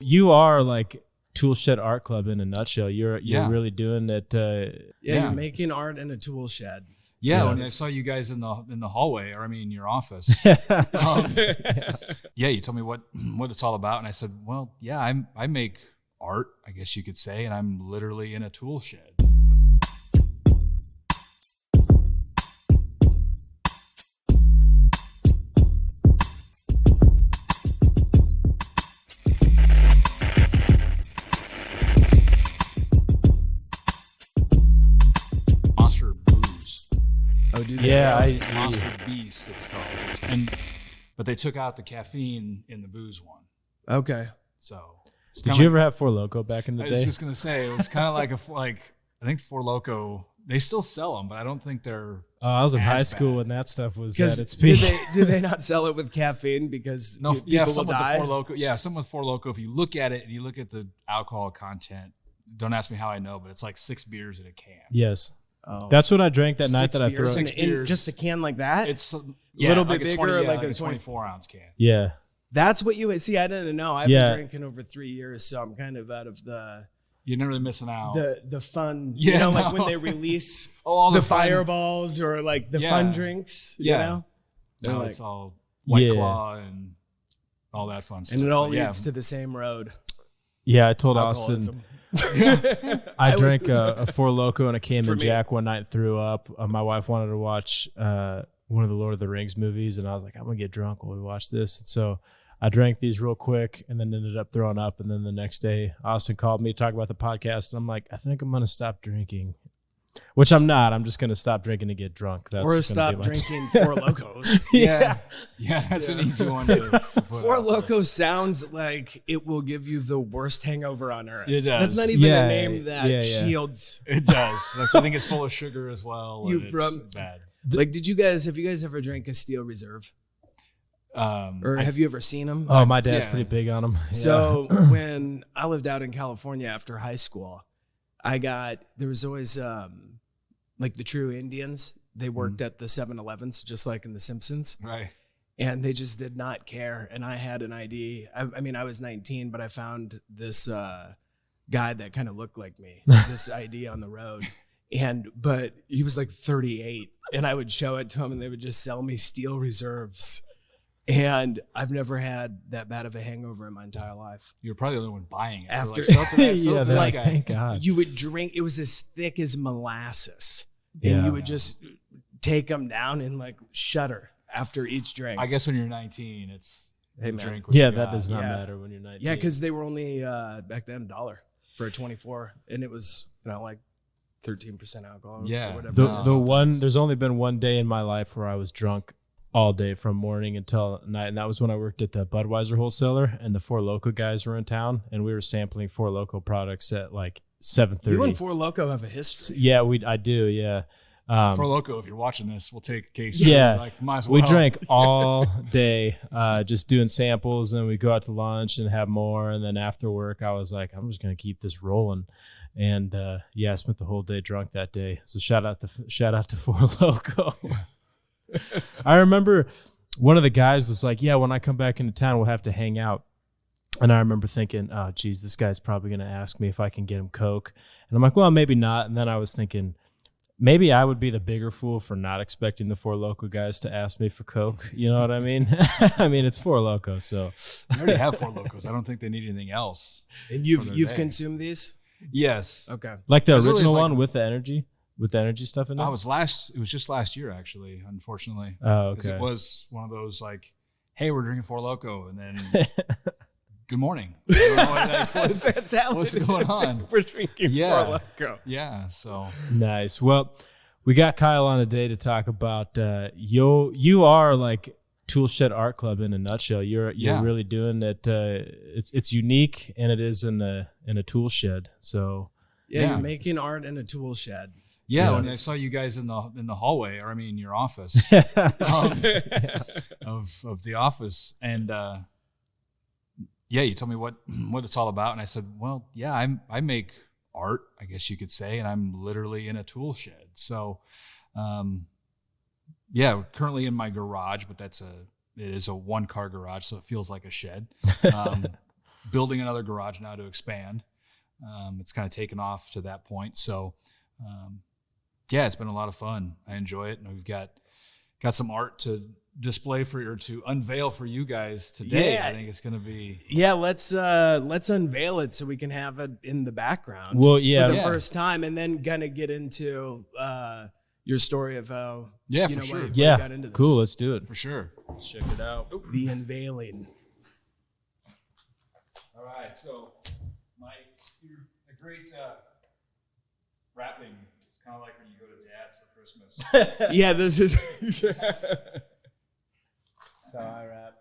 you are like Tool Shed Art Club in a nutshell. You're really doing it. You're making art in a tool shed. Yeah, when I saw you guys in the hallway, or I mean your office. You told me what it's all about, and I said, well, yeah, I make art, I guess you could say, and I'm literally in a tool shed. Monster Beast, it's called. But they took out the caffeine in the booze one. Okay. So did you ever have Four Loko back in the day? I was just gonna say it was kind of like I think Four Loko. They still sell them, but I don't think they're. I was in high school when that stuff was at its peak. Do they not sell it with caffeine because people will die? With the Four Loko, yeah, some with Four Loko. If you look at it and you look at the alcohol content, don't ask me how I know, but it's like 6 beers in a can. Yes. Oh. That's what I drank that night that I threw. In just a can like that? It's a little bit bigger, like a 24-ounce can. Yeah. That's what you see. I didn't know. I've been drinking over 3 years, so I'm kind of out of the. You're not really missing out. The fun, like when they release all the fireballs or like the fun drinks. Yeah. You know? No, it's all White Claw and all that fun stuff. And it all leads to the same road. Yeah, I told Austin. I drank a Four Loko and a Cayman Jack one night and threw up. My wife wanted to watch one of the Lord of the Rings movies, and I was like, I'm going to get drunk while we watch this. And so I drank these real quick and then ended up throwing up. And then the next day, Austin called me to talk about the podcast, and I'm like, I think I'm going to stop drinking. Which I'm not. I'm just going to stop drinking to get drunk. Or stop drinking Four Lokos. Yeah, that's an easy one. Four Lokos sounds like it will give you the worst hangover on earth. It does. That's not even a name that shields. It does. I think it's full of sugar as well. It's bad. Like, have you guys ever drank a Steel Reserve? Or have you ever seen them? Oh, my dad's pretty big on them. So when I lived out in California after high school, there was always like the True Indians. They worked at the 7-Elevens, just like in The Simpsons. Right. And they just did not care. And I had an ID. I mean, I was 19, but I found this guy that kind of looked like me, this ID on the road. But he was like 38. And I would show it to him, and they would just sell me Steel Reserves. And I've never had that bad of a hangover in my entire life. You're probably the only one buying it. After, Thank God. You would drink. It was as thick as molasses, and you would just take them down and like shudder after each drink. I guess when you're 19, it's drink. That does not matter when you're 19. Yeah, because they were only back then $1 for a 24, and it was like 13% alcohol. Yeah, or whatever. There's only been one day in my life where I was drunk all day from morning until night, and that was when I worked at the Budweiser wholesaler, and the Four Loko guys were in town, and we were sampling Four Loko products at like 7:30. You and Four Loko have a history. Yeah, I do. Yeah. Four Loko, if you're watching this, we'll take a case. Yeah, might as well. We drank all day, just doing samples, and we go out to lunch and have more, and then after work, I was like, I'm just gonna keep this rolling. And I spent the whole day drunk that day. So shout out to Four Loko. I remember one of the guys was like, when I come back into town, we'll have to hang out. And I remember thinking, oh, geez, this guy's probably going to ask me if I can get him Coke. And I'm like, well, maybe not. And then I was thinking, maybe I would be the bigger fool for not expecting the Four Loko guys to ask me for Coke. You know what I mean? I mean, it's Four Loko, so. I already have Four Lokos. I don't think they need anything else. And you've consumed these? Yes. Okay. Like the original one with the energy? With the energy stuff in it? It was just last year, actually, unfortunately. Oh, okay. It was one of those like, hey, we're drinking Four Loko, and then good morning. What's going on? We're drinking Four Loko. Yeah, so. Nice. Well, we got Kyle on today to talk about, you are like Tool Shed Art Club in a nutshell. You're really doing it. It's unique, and it is in a tool shed. So. Yeah, you're making art in a tool shed. Yeah, when I saw you guys in the hallway, or I mean your office of the office, and you told me what it's all about, and I said, well, I make art, I guess you could say, and I'm literally in a tool shed. So, currently in my garage, but it is a 1-car garage, so it feels like a shed. building another garage now to expand. It's kind of taken off to that point. So, it's been a lot of fun. I enjoy it. And we've got some art to display to unveil for you guys today. Yeah. I think it's going to be. Yeah, let's unveil it so we can have it in the background. Well, yeah. For the first time, and then gonna get into your story of how For sure. why you got into this. Cool. Let's do it. For sure. Let's check it out. The unveiling. All right. So, Mike, you're a great wrapping. It's kind of like when you go to Dad's for Christmas. Yeah, this is. That's how I wrap.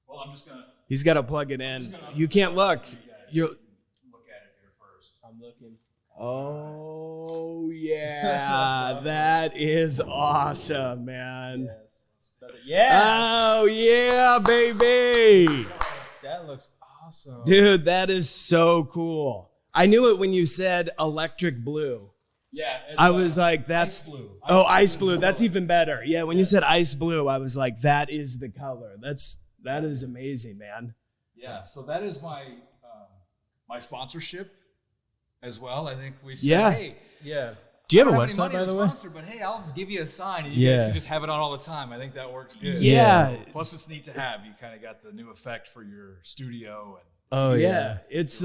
Well, I'm just gonna. He's got to plug it in. You can't look. You Look at it here first. I'm looking. Oh yeah, that is awesome, man. Yes. Yeah. Oh yeah, baby. That looks awesome. Dude, that is so cool. I knew it when you said electric blue. Yeah. I was like, that's ice blue. Ice blue. That's even better. Yeah, when you said ice blue, I was like, that is the color. That is amazing, man. Yeah. So that is my my sponsorship as well. I think we said, Yeah. hey, Yeah. Do you have a I don't any website, money by to the way? sponsor, but hey, I'll give you a sign and you guys Yeah. can just have it on all the time. I think that works good. Yeah. Plus, it's neat to have. You kind of got the new effect for your studio. And Oh Yeah, it's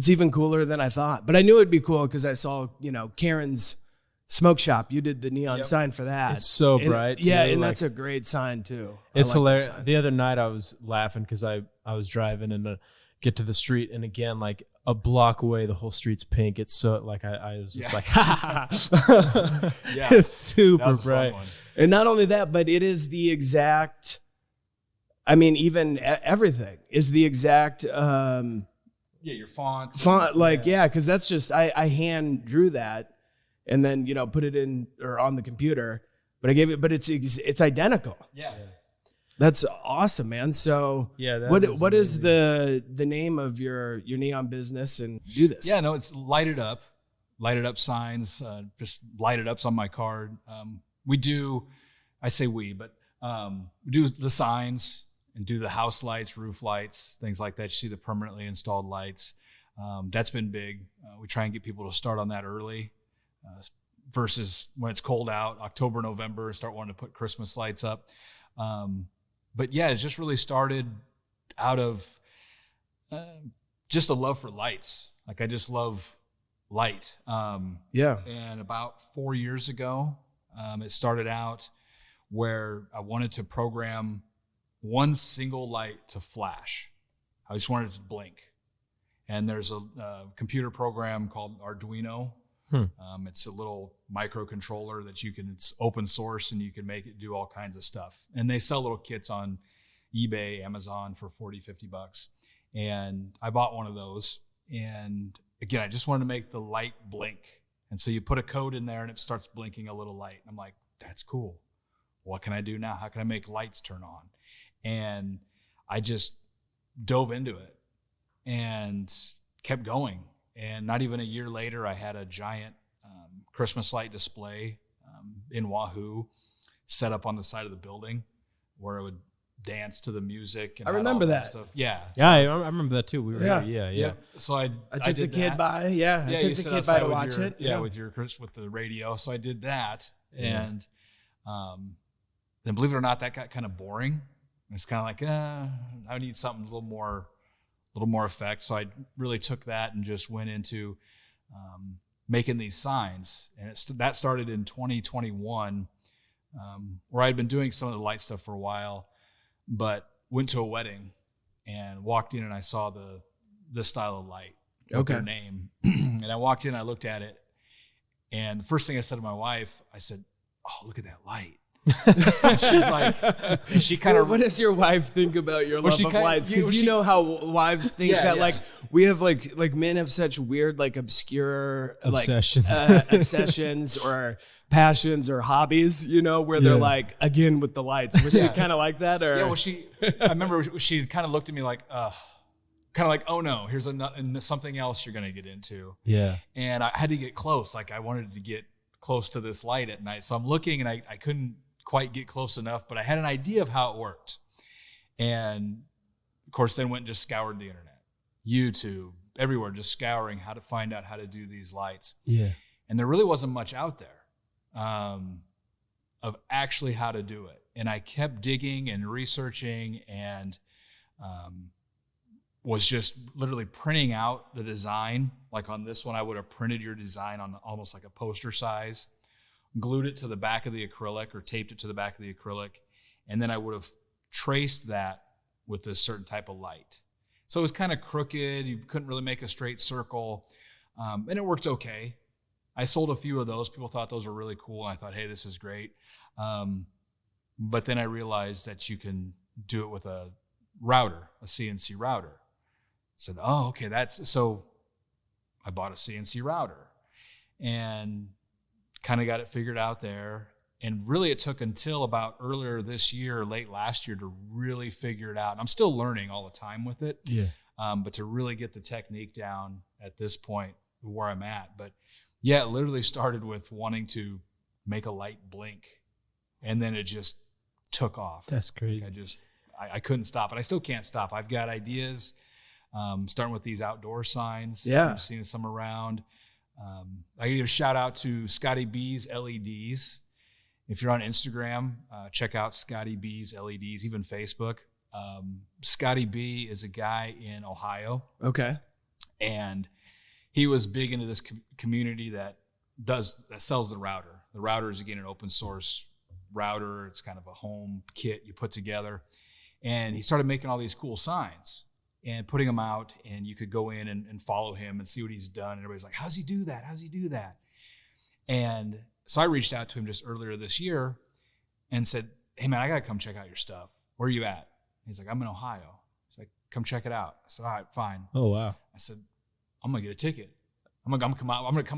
even cooler than I thought. But I knew it'd be cool because I saw, Karen's smoke shop. You did the neon sign for that. It's so And- bright, Yeah, too, and like- that's a great sign too. I It's like that hilarious. sign. The other night I was laughing because I was driving and get to the street, and again, like a block away, the whole street's pink. It's so like I was just like, Yeah. it's super that was a fun bright. one. And not only that, but it is the exact. I mean, even everything is the exact Yeah, your font. font. Like, yeah, because that's just I hand drew that, and then put it in or on the computer. But I gave it. But it's identical. Yeah. That's awesome, man. So Yeah, that what is amazing. the name of your neon business and do this? Yeah, no, it's lighted up signs, just lighted ups on my card. We do, I say we, but we do the signs and do the house lights, roof lights, things like that. You see the permanently installed lights. That's been big. We try and get people to start on that early versus when it's cold out, October, November, start wanting to put Christmas lights up. But yeah, it just really started out of just a love for lights. Like I just love light. Yeah. And about 4 years ago, it started out where I wanted to program one single light to flash. I just wanted it to blink. And there's a computer program called Arduino. It's a little microcontroller that it's open source and you can make it do all kinds of stuff. And they sell little kits on eBay, Amazon for $40-$50. And I bought one of those. And again, I just wanted to make the light blink. And so you put a code in there and it starts blinking a little light. I'm like, that's cool. What can I do now? How can I make lights turn on? And I just dove into it and kept going. And not even a year later, I had a giant Christmas light display in Wahoo set up on the side of the building where it would dance to the music. And I had remember all that. stuff. Yeah. Yeah, I remember that too. We were Yeah. here. Yeah. So I took the did kid that. by. Yeah, I Yeah, took you the sit kid outside by to with watch your- it. Yeah, with the radio. So I did that, and then believe it or not, that got kind of boring. It's kind of like, I need something a little more effect. So I really took that and just went into making these signs, and that started in 2021, where I'd been doing some of the light stuff for a while, but went to a wedding and walked in and I saw this style of light. With their name. And I walked in, I looked at it, and the first thing I said to my wife, I said, "Oh, look at that light." And she's like, and she kind of. What does your wife think about your love she of kinda- lights? yeah, Because well, you she- know how wives think Yeah, that yeah. like we have like men have such weird like obscure Obsessions. like obsessions or passions or hobbies, where they're Yeah. like again with the lights. Was she kind of like that or? Yeah, well, I remember she kind of looked at me like, kind of like, oh no, here's something else you're gonna get into. Yeah. And I had to get close. Like I wanted to get close to this light at night. So I'm looking and I couldn't quite get close enough, but I had an idea of how it worked. And course, then went and just scoured the internet, YouTube, everywhere, just scouring how to find out how to do these lights. Yeah. And there really wasn't much out there of actually how to do it. And I kept digging and researching and was just literally printing out the design. Like on this one, I would have printed your design on almost like a poster size, glued it to the back of the acrylic or taped it to the back of the acrylic. And then I would have traced that with this certain type of light. So it was kind of crooked. You couldn't really make a straight circle. And it worked okay. I sold a few of those. People thought those were really cool. I thought, hey, this is great. But then I realized that you can do it with a router, a CNC router. I said, oh, okay, so I bought a CNC router and kind of got it figured out there. And really it took until about earlier this year, late last year, to really figure it out. And I'm still learning all the time with it. Yeah. But to really get the technique down at this point where I'm at. But yeah, it literally started with wanting to make a light blink. And then it just took off. That's crazy. I couldn't stop, and I still can't stop. I've got ideas, starting with these outdoor signs. Yeah. I've seen some around. I give a shout out to Scotty B's LEDs. If you're on Instagram, check out Scotty B's LEDs, even Facebook. Scotty B is a guy in Ohio. Okay. And he was big into this community that sells the router. The router is, again, an open source router. It's kind of a home kit you put together. And he started making all these cool signs and putting them out, and you could go in and follow him and see what he's done. And everybody's like, how's he do that? How's he do that? And so I reached out to him just earlier this year and said, hey, man, I got to come check out your stuff. Where are you at? He's like, I'm in Ohio. He's like, come check it out. I said, all right, fine. Oh, wow. I said, I'm going to get a ticket. I'm going to come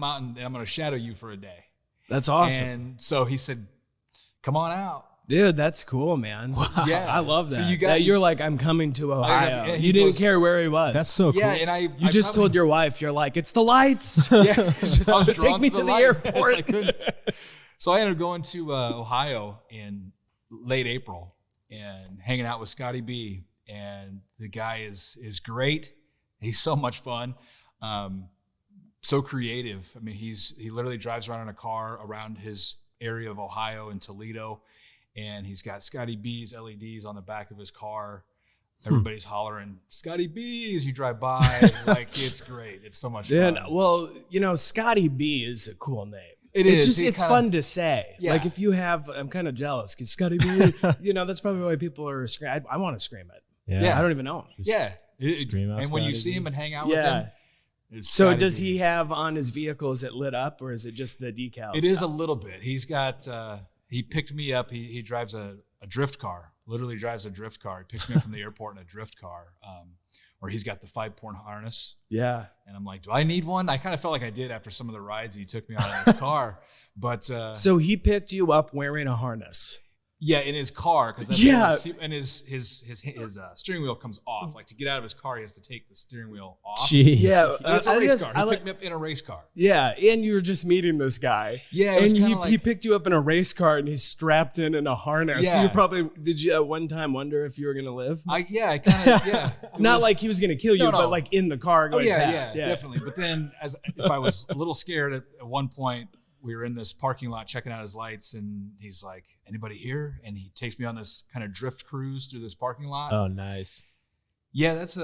out and I'm going to shadow you for a day. That's awesome. And so he said, come on out. Dude, that's cool, man. Wow. Yeah. I love that. So you're like, I'm coming to Ohio. He You didn't goes, care where he was. That's so cool. Yeah, and You just told your wife, you're like, it's the lights. Yeah, just I was take drawn me to to the light. airport. Yes, I couldn't. So I ended up going to Ohio in late April and hanging out with Scotty B. And the guy is great. He's so much fun. So creative. I mean, he literally drives around in a car around his area of Ohio and Toledo, and he's got Scotty B's LEDs on the back of his car. Everybody's hollering Scotty B as you drive by. Like, it's great. It's so much fun. Well, Scotty B is a cool name. It's It's fun to say. Yeah. Like, if you have, I'm kind of jealous because Scotty B, that's probably why people are screaming. I want to scream it. Yeah. I don't even know him. Yeah. Scream out And when you Scotty see B. him and hang out with him, it's So Scotty does B. he have on his vehicle, is it lit up or is it just the decals? It is a little bit. He's got, he picked me up. He drives a drift car, literally drives a drift car. He picks me up from the airport in a drift car, where he's got the 5-point harness. Yeah. And I'm like, do I need one? I kind of felt like I did after some of the rides he took me on in his car. But So he picked you up wearing a harness. yeah, in his car, because and his steering wheel comes off. Like, to get out of his car, he has to take the steering wheel off. Jeez. Yeah. It's a race car. He picked me up in a race car. Yeah, and you were just meeting this guy. Yeah, it was and kinda like- he picked you up in a race car and he's strapped in a harness. So Yeah. you probably did you at one time wonder if you were gonna live? I kind of yeah. It Not was- like he was gonna kill you, No, no. but like in the car Oh going yeah, past. yeah, definitely. But then, if I was a little scared at one point, we were in this parking lot checking out his lights, and he's like, "Anybody here?" And he takes me on this kind of drift cruise through this parking lot. Oh, nice. Yeah, it's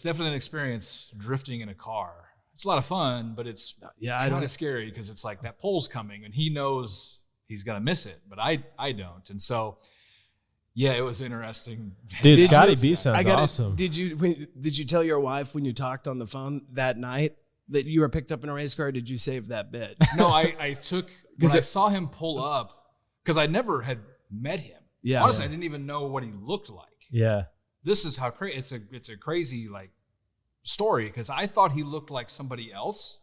definitely an experience drifting in a car. It's a lot of fun, but it's kind of scary because it's like that pole's coming, and he knows he's gonna miss it, but I don't, and so. Yeah, it was interesting. Dude, Did Scotty you- B sounds awesome. Did you tell your wife when you talked on the phone that night that you were picked up in a race car? Did you save that bit? No, I took when I saw him pull up, because I never had met him. Yeah. Honestly, I didn't even know what he looked like. Yeah. This is how crazy it's a crazy like story, because I thought he looked like somebody else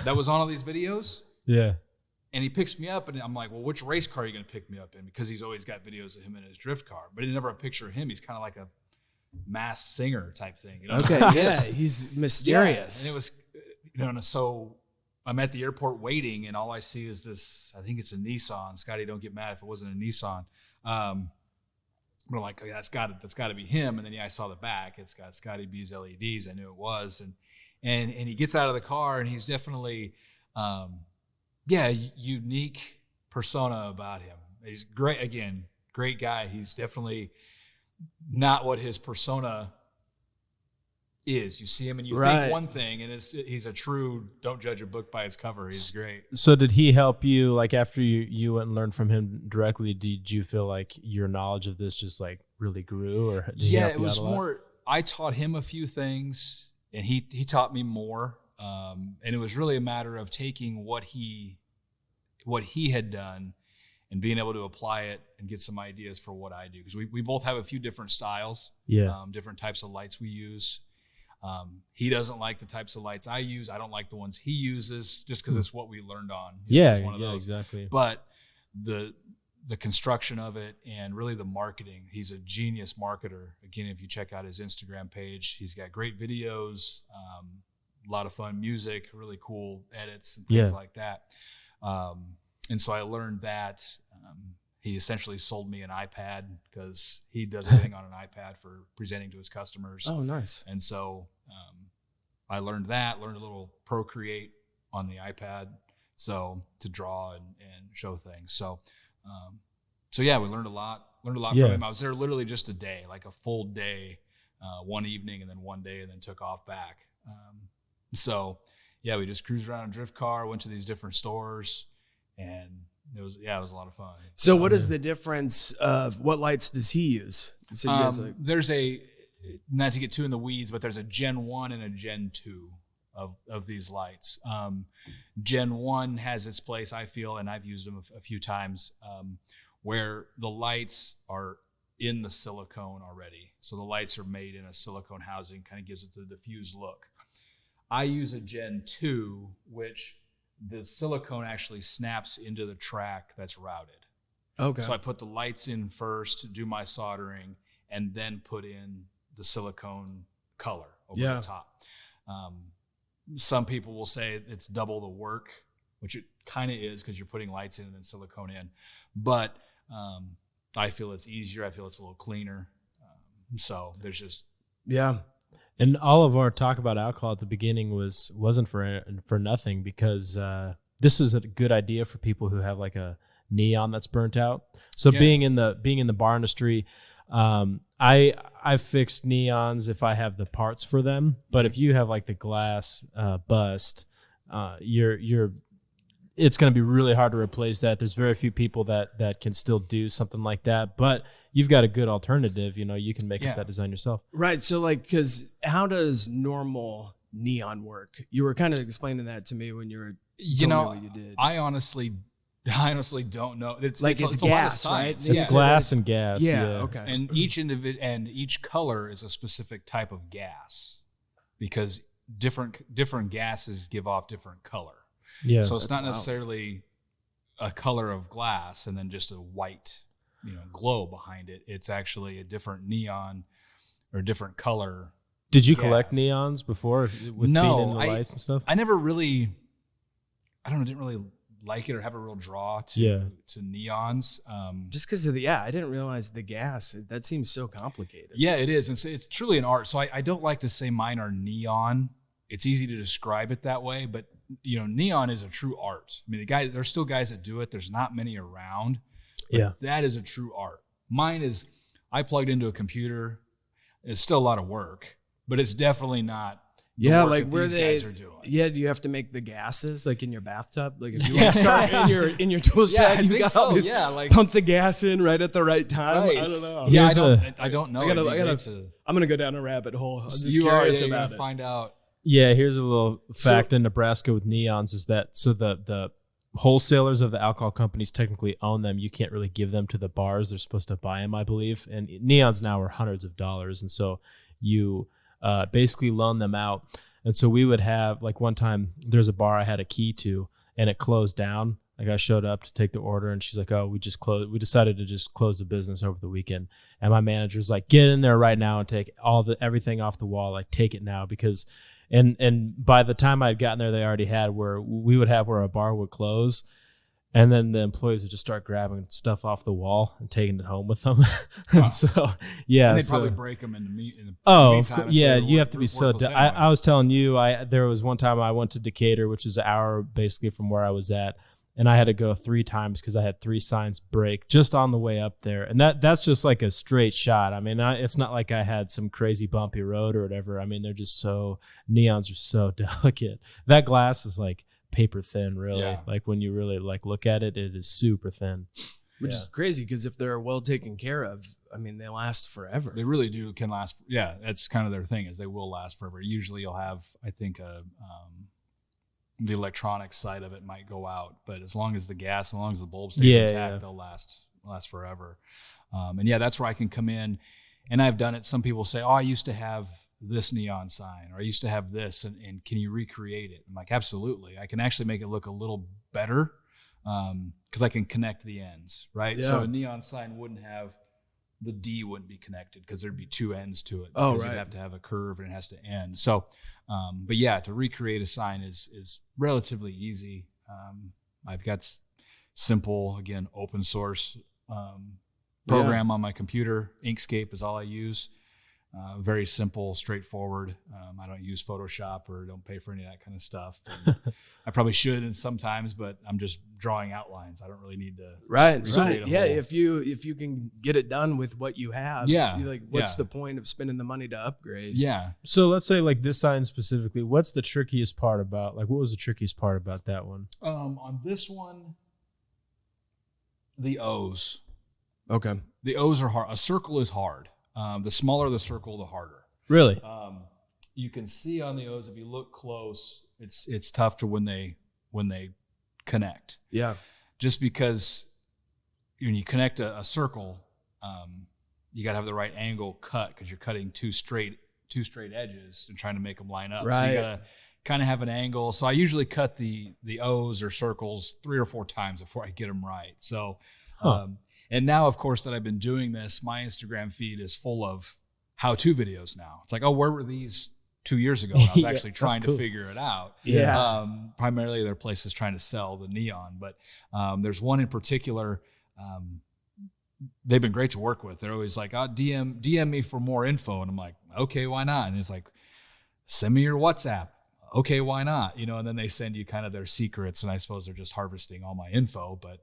that was on all these videos. Yeah. And he picks me up, and I'm like, well, which race car are you going to pick me up in? Because he's always got videos of him in his drift car, but he never a picture of him. He's kind of like a masked singer type thing. You know? Okay, He yeah, is. he's Yeah, mysterious. and it was, and so I'm at the airport waiting, and all I see is this. I think it's a Nissan. Scotty, don't get mad if it wasn't a Nissan. we're like, oh, yeah, that's got to be him. And then I saw the back. It's got Scotty B's LEDs. I knew it was. And he gets out of the car, and he's definitely, unique persona about him. He's great. Again, great guy. He's definitely not what his persona is. You see him and you think one thing, and he's a true don't judge a book by its cover. He's great. So did he help you, like after you went and learned from him directly, did you feel like your knowledge of this just like really grew, or did he help it you was out a lot? more, I taught him a few things and he taught me more. And it was really a matter of taking what he had done and being able to apply it and get some ideas for what I do. Because we both have a few different styles, different types of lights we use. He doesn't like the types of lights I use. I don't like the ones he uses, just because it's what we learned on. Exactly. But the construction of it and really the marketing, he's a genius marketer. Again, if you check out his Instagram page, he's got great videos, a lot of fun music, really cool edits and things like that. And so I learned that. He essentially sold me an iPad because he does everything on an iPad for presenting to his customers. Oh, nice. And so I learned a little Procreate on the iPad, so to draw and show things. So we learned a lot from him. I was there literally just a day, like a full day, one evening and then one day, and then took off back. We just cruised around in a drift car, went to these different stores, and it was a lot of fun. So what is the difference of what lights does he use? So you guys there's not to get too in the weeds, but there's a Gen 1 and a Gen 2 of these lights. Gen 1 has its place, I feel, and I've used them a few times, where the lights are in the silicone already. So the lights are made in a silicone housing, kind of gives it the diffused look. I use a Gen 2, which the silicone actually snaps into the track that's routed. Okay. So I put the lights in first, do my soldering, and then put in the silicone color over the top. Some people will say it's double the work, which it kind of is because you're putting lights in and then silicone in. But I feel it's easier. I feel it's a little cleaner. So there's just... Yeah. And all of our talk about alcohol at the beginning wasn't for nothing, because this is a good idea for people who have like a neon that's burnt out. So being in the bar industry, I fix neons if I have the parts for them. But if you have like the glass bust, it's going to be really hard to replace that. There's very few people that can still do something like that, but you've got a good alternative. You can make up that design yourself. Right. So because how does normal neon work? You were kind of explaining that to me when you were telling me what you did. I honestly don't know. It's gas, right? It's glass and gas. Yeah. Okay. And each color is a specific type of gas, because different gases give off different color. Yeah. So it's not necessarily a color of glass and then just a white, glow behind it. It's actually a different neon or different color. Did you collect neons before with being in the lights and stuff? I never really, didn't really like it or have a real draw to neons. Just because of I didn't realize the gas. That seems so complicated. Yeah, it is. And so it's truly an art. So I don't like to say mine are neon. It's easy to describe it that way, but neon is a true art. I mean, there's still guys that do it. There's not many around. But that is a true art. Mine is, I plugged into a computer. It's still a lot of work, but it's definitely not the work like that where these guys are doing. Yeah, do you have to make the gases like in your bathtub? Like if you want to start in your tool shed, you got all this, pump the gas in right at the right time. Right. I don't know. Yeah, I don't know. I'm gonna go down a rabbit hole. I'm just curious about it. Find out. Yeah, here's a little fact in Nebraska with neons is that the wholesalers of the alcohol companies technically own them. You can't really give them to the bars. They're supposed to buy them, I believe. And neons now are hundreds of dollars. And so you basically loan them out. And so we would have, like one time, there's a bar I had a key to, and it closed down. Like I showed up to take the order, and she's like, "Oh, we decided to just close the business over the weekend." And my manager's like, "Get in there right now and take everything off the wall. Like take it now," because and by the time I'd gotten there, they already had where a bar would close, And then the employees would just start grabbing stuff off the wall and taking it home with them. Huh. So, yeah. And they'd so, probably break them in the meantime. Yeah. You have to be so. I was telling you, there was one time I went to Decatur, which is an hour basically from where I was at, and I had to go 3 times because I had 3 signs break just on the way up there, and that's just like a straight shot. I mean, it's not like I had some crazy bumpy road or whatever. I mean, they're just neons are so delicate. That glass is like paper thin, really. Yeah. Like when you really like look at it, it is super thin. Which is crazy because if they're well taken care of, I mean, they last forever. They really can last. Yeah, that's kind of their thing, is they will last forever. Usually you'll have, I think, the electronic side of it might go out, but as long as the gas, as long as the bulb stays intact, they'll last forever. And yeah, that's where I can come in, and I've done it. Some people say, oh, I used to have this neon sign, or I used to have this, and can you recreate it? I'm like, absolutely. I can actually make it look a little better because I can connect the ends, right? Yeah. So a neon sign wouldn't have, the D wouldn't be connected because there'd be 2 ends to it. Oh, because right. You'd have to have a curve and it has to end. So, but yeah, to recreate a sign is relatively easy. I've got simple, again, open source program on my computer. Inkscape is all I use. Very simple, straightforward. I don't use Photoshop or don't pay for any of that kind of stuff. And I probably should sometimes, but I'm just drawing outlines. I don't really need to. Right. Yeah. If you can get it done with what you have, what's the point of spending the money to upgrade? Yeah. So let's say like this sign specifically, what's the trickiest part about, like what was the trickiest part about that one? On this one, the O's. Okay. The O's are hard. A circle is hard. The smaller the circle, the harder. Really? You can see on the O's, if you look close, it's tough to when they connect. Yeah. Just because when you connect a circle, you got to have the right angle cut because you're cutting two straight edges and trying to make them line up. Right. So you got to kind of have an angle. So I usually cut the O's or circles 3 or 4 times before I get them right. So. And now, of course, that I've been doing this, my Instagram feed is full of how-to videos now. It's like, oh, where were these 2 years ago? I was actually trying to figure it out. Yeah. Primarily, there are places trying to sell the neon, but there's one in particular. They've been great to work with. They're always like, oh, DM me for more info, and I'm like, okay, why not? And it's like, send me your WhatsApp. Okay, why not? And then they send you kind of their secrets, and I suppose they're just harvesting all my info, but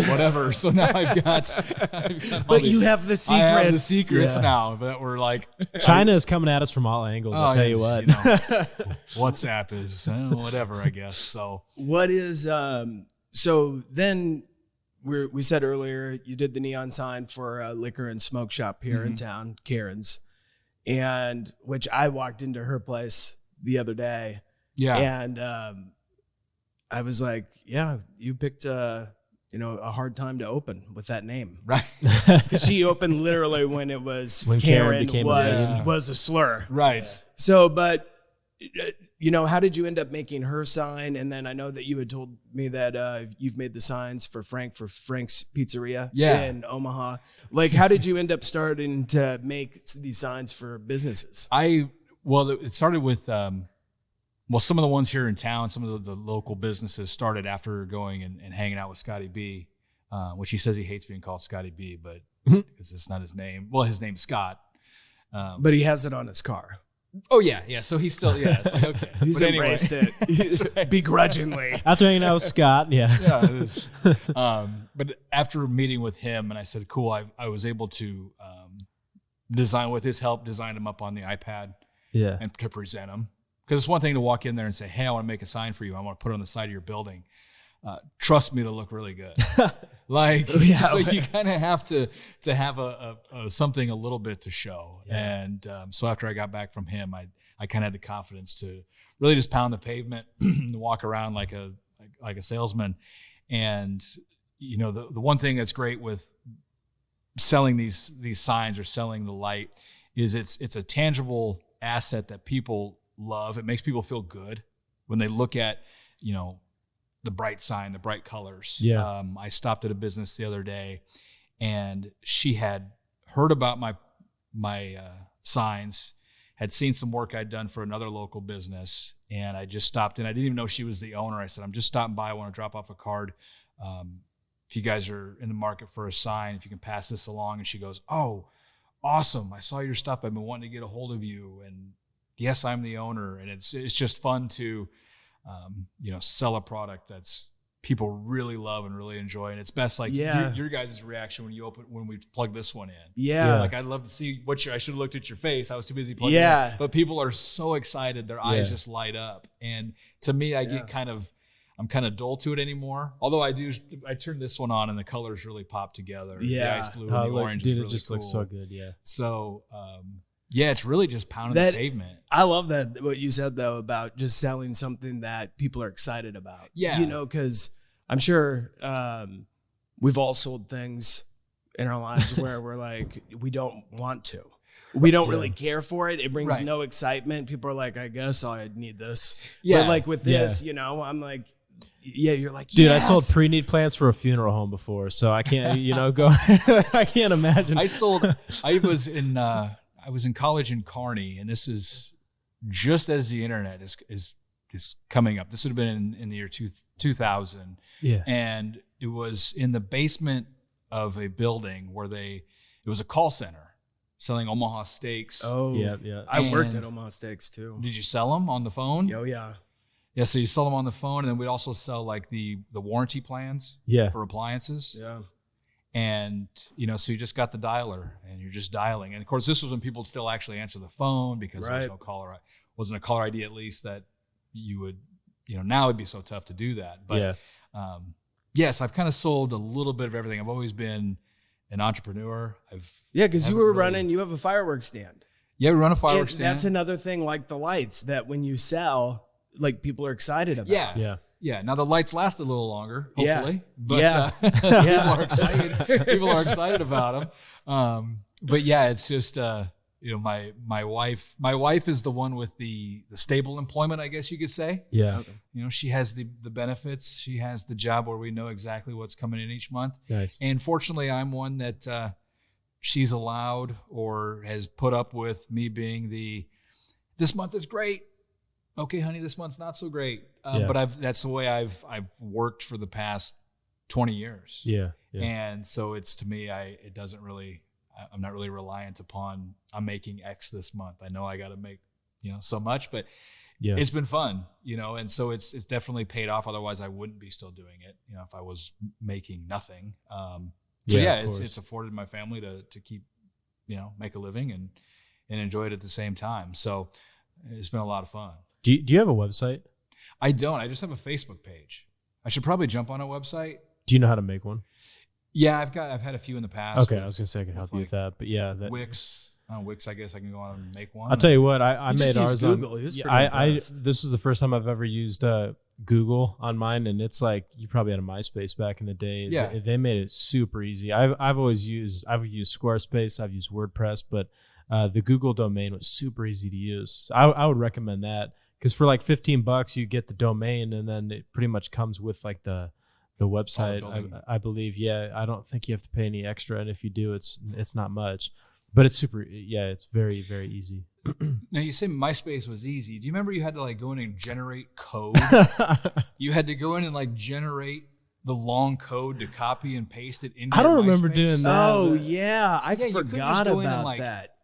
whatever. So now I've got but you have the secrets. I have the secrets now that we're like. China is coming at us from all angles, I'll tell you what. WhatsApp is whatever, I guess. So what is, so then we said earlier, you did the neon sign for a liquor and smoke shop here in town, Karen's, and which I walked into her place the other day. Yeah. And I was like, yeah, you picked a hard time to open with that name. Right. Because she opened literally when Karen was a slur. Right. So, but, how did you end up making her sign? And then I know that you had told me that you've made the signs for Frank's Pizzeria in Omaha. Like, how did you end up starting to make these signs for businesses? Well, it started with, some of the ones here in town, some of the local businesses started after going and hanging out with Scotty B, which he says he hates being called Scotty B, but because it's not his name. Well, his name's Scott. But he has it on his car. Oh, yeah. Yeah. So he's still, it's like, okay. He's embraced it begrudgingly. After hanging out with Scott, yeah. Yeah. It is. But after meeting with him, and I said, cool, I was able to with his help, design them up on the iPad. Yeah. And to present them. Because it's one thing to walk in there and say, hey, I want to make a sign for you. I want to put it on the side of your building. Trust me to look really good. You kind of have to have a something a little bit to show. Yeah. And so after I got back from him, I kind of had the confidence to really just pound the pavement and walk around like a salesman. And, the one thing that's great with selling these signs or selling the light is it's a tangible asset that people love. It makes people feel good when they look at, the bright sign, the bright colors. Yeah. I stopped at a business the other day, and she had heard about my signs, had seen some work I'd done for another local business, and I just stopped in. I didn't even know she was the owner. I said, I'm just stopping by. I want to drop off a card. if you guys are in the market for a sign, if you can pass this along. And she goes, oh, awesome. I saw your stuff. I've been wanting to get a hold of you. And yes, I'm the owner. And it's just fun to, sell a product that's people really love and really enjoy. And it's best like your guys' reaction when we plug this one in. Yeah. Like I'd love to see I should have looked at your face. I was too busy plugging it in. But people are so excited. Their eyes just light up. And to me, I'm kind of dull to it anymore. Although I turned this one on and the colors really pop together. Yeah. The ice blue and the orange is really it just cool. looks so good. Yeah. So, it's really just pounding the pavement. I love that, what you said, though, about just selling something that people are excited about. Yeah. Because I'm sure we've all sold things in our lives where we're like, we don't want to. We don't really care for it. It brings no excitement. People are like, I guess I need this. Yeah. But like with this, I'm like, you're like, dude, yes. I sold pre-need plants for a funeral home before, so I can't, go. I can't imagine. I was in college in Kearney, and this is just as the internet is coming up. This would have been in the year 2000. Yeah. And it was in the basement of a building where it was a call center selling Omaha steaks. Oh, yeah. I worked at Omaha Steaks too. Did you sell them on the phone? Oh, yeah. Yeah, so you sell them on the phone, and then we'd also sell like the warranty plans for appliances. Yeah. And, so you just got the dialer and you're just dialing. And of course, this was when people still actually answer the phone because there was no caller, wasn't a caller ID at least that you would, now it'd be so tough to do that. But yes, I've kind of sold a little bit of everything. I've always been an entrepreneur. Because you have a fireworks stand. Yeah, we run a fireworks stand. That's another thing, like the lights, that when you sell, like people are excited about. Yeah. Now the lights last a little longer, hopefully. Yeah. But people are excited. People are excited about them. But yeah, it's just my wife is the one with the stable employment, I guess you could say. Yeah. She has the benefits. She has the job where we know exactly what's coming in each month. Nice. And fortunately, I'm one that she's allowed or has put up with me being this month is great. Okay, honey, this month's not so great. But that's the way I've worked for the past 20 years. Yeah. And so it's, to me, it doesn't really, I'm not really reliant upon, I'm making X this month. I know I got to make, so much, but it's been fun, and so it's definitely paid off. Otherwise I wouldn't be still doing it, if I was making nothing. It's afforded my family to keep, make a living and enjoy it at the same time. So it's been a lot of fun. Do you have a website? I don't. I just have a Facebook page. I should probably jump on a website. Do you know how to make one? Yeah, I've had a few in the past. Okay, I was gonna say I could help you with that, but yeah, Wix. Wix, I guess I can go on and make one. I'll tell you what, I made ours Google. on. This is the first time I've ever used Google on mine, and it's like you probably had a MySpace back in the day. Yeah, they made it super easy. I've used Squarespace, I've used WordPress, but the Google domain was super easy to use. So I would recommend that. Because for like $15, you get the domain, and then it pretty much comes with like the website. I believe. Yeah, I don't think you have to pay any extra, and if you do, it's not much, but it's super. Yeah, it's very, very easy. Now you say MySpace was easy. Do you remember you had to like go in and generate code? You had to go in and like generate the long code to copy and paste it into. I don't your remember MySpace? doing that. Oh yeah, I forgot about and, that.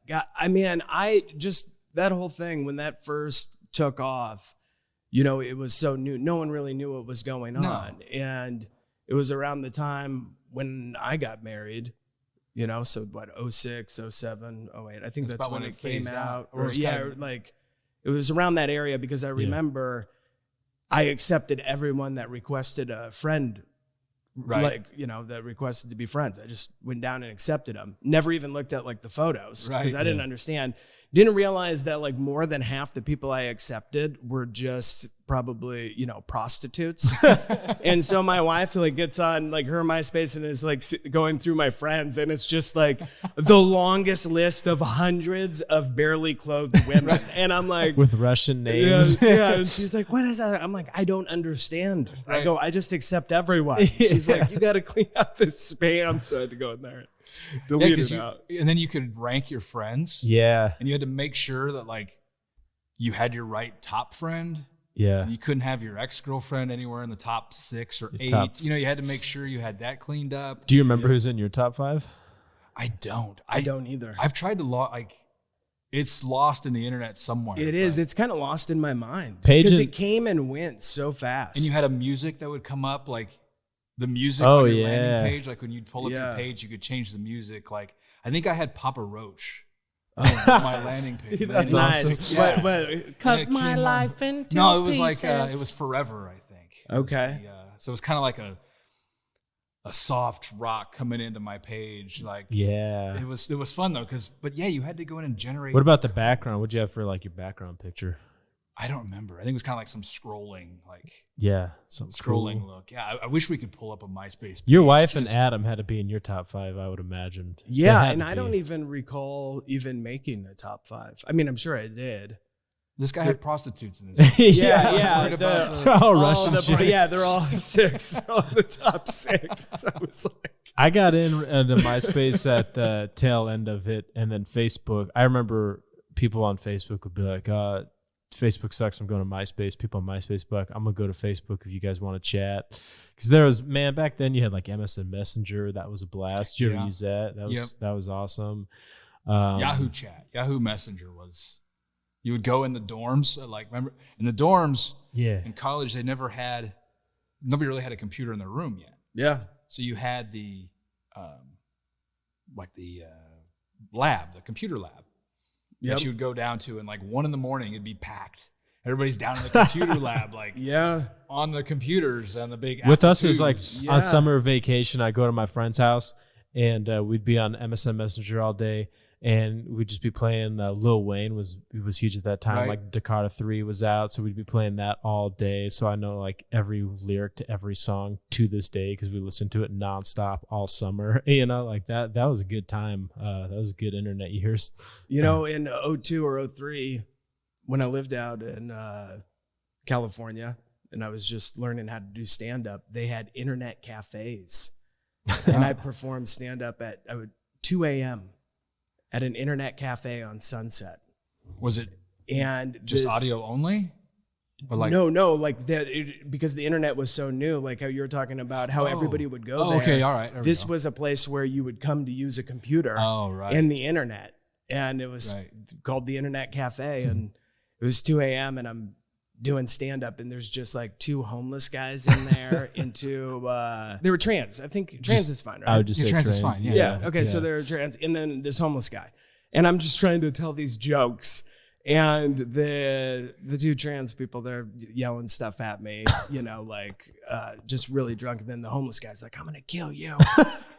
That whole thing when that first took off, it was so new. No one really knew what was going on. And it was around the time when I got married, so what, 06, 07, 08. I think that's when it came out. It was around that area because I remember I accepted everyone that requested a friend. Right. That requested to be friends. I just went down and accepted them. Never even looked at like the photos because I didn't understand. Didn't realize that like more than half the people I accepted were just probably, prostitutes. And so my wife like gets on like her MySpace and is like going through my friends, and it's just like the longest list of hundreds of barely clothed women. And I'm like, with Russian names. Yeah. And she's like, what is that? I'm like, I don't understand. Right. I go, I just accept everyone. She's like, you got to clean out this spam. So I had to go in there. Delete it out. And then you could rank your friends. Yeah. And you had to make sure that like you had your right top friend. Yeah. And you couldn't have your ex-girlfriend anywhere in the top 6 or 8. You had to make sure you had that cleaned up. Do you remember who's in your top 5? I don't. I don't either. I've tried to it's lost in the internet somewhere. It is. It's kind of lost in my mind Paige because it came and went so fast. And you had a music that would come up, like the music Oh, on your yeah. landing page. Like when you'd pull up your page, you could change the music. Like I think I had Papa Roach on my landing page. Dude, that's Nice. awesome. Yeah. But cut my life into No, it was pieces. like it was Forever, I think. Okay. So it was kind of like a soft rock coming into my page. Like Yeah. it was fun though, but you had to go in and generate. What about the background? What'd you have for like your background picture? I don't remember. I think it was kind of like some scrolling, Some scrolling cool. look. Yeah, I wish we could pull up a MySpace page. Your wife and Adam had to be in your top 5, I would imagine. Yeah, They had and to I be. don't even recall even making a top 5. I mean, I'm sure I did. This guy had prostitutes in his Yeah. Worried about They're all all Russian the- chicks. yeah, they're all 6. They're all the top 6. So I was like, I got into MySpace at the tail end of it, and then Facebook. I remember people on Facebook would be like, Facebook sucks, I'm going to MySpace. People on MySpace, but I'm going to go to Facebook if you guys want to chat. Because there was, man, back then you had like MSN Messenger. That was a blast. Did you ever use that? That was awesome. Yahoo Chat. Yahoo Messenger was... You would go in the dorms, remember in the dorms in college, nobody really had a computer in their room yet. yeah. So you had the lab, the computer lab that you would go down to, and 1 a.m. it'd be packed. Everybody's down in the computer lab, on the computers on the big. With Apple us, it's like IIs. on summer vacation, I go to my friend's house, and we'd be on MSN Messenger all day. And we'd just be playing Lil Wayne was huge at that time. Right. Like Dakota 3 was out, so we'd be playing that all day. So I know like every lyric to every song to this day because we listened to it nonstop all summer. Like that was a good time. That was good internet years. In 02 or 03, when I lived out in California and I was just learning how to do stand-up, they had internet cafes. And I performed stand-up at 2 a.m. at an internet cafe on Sunset. Was it and just audio only? Or No, because the internet was so new, like how you were talking about how everybody would go there. Okay, all right. This was a place where you would come to use a computer in the internet. And it was called the Internet Cafe. And it was 2 a.m. and I'm doing stand-up, and there's just like 2 homeless guys in there they were trans. I think trans is fine, right? I would just say trans is fine. Yeah. Okay. So they're trans, and then this homeless guy, and I'm just trying to tell these jokes, and the 2 trans people, they're yelling stuff at me, just really drunk. And then the homeless guy's like, "I'm gonna kill you,"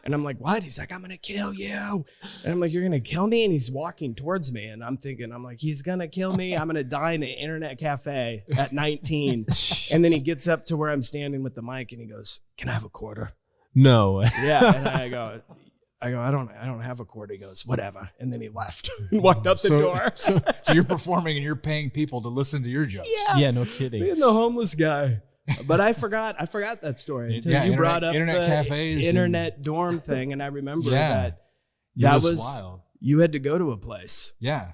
and I'm like, "What?" He's like, "I'm gonna kill you," and I'm like, "You're gonna kill me?" And he's walking towards me, and I'm like, "He's gonna kill me. I'm gonna die in an internet cafe at 19." And then he gets up to where I'm standing with the mic, and he goes, "Can I have a quarter?" No way. Yeah, and I go, I don't have a quarter. He goes, "Whatever," and then he left and walked out the door. So you're performing and you're paying people to listen to your jokes. Yeah, no kidding. Being the homeless guy. But I forgot that story until you brought up internet the cafes internet dorm thing, and I remember Yeah. that was wild. You had to go to a place. Yeah.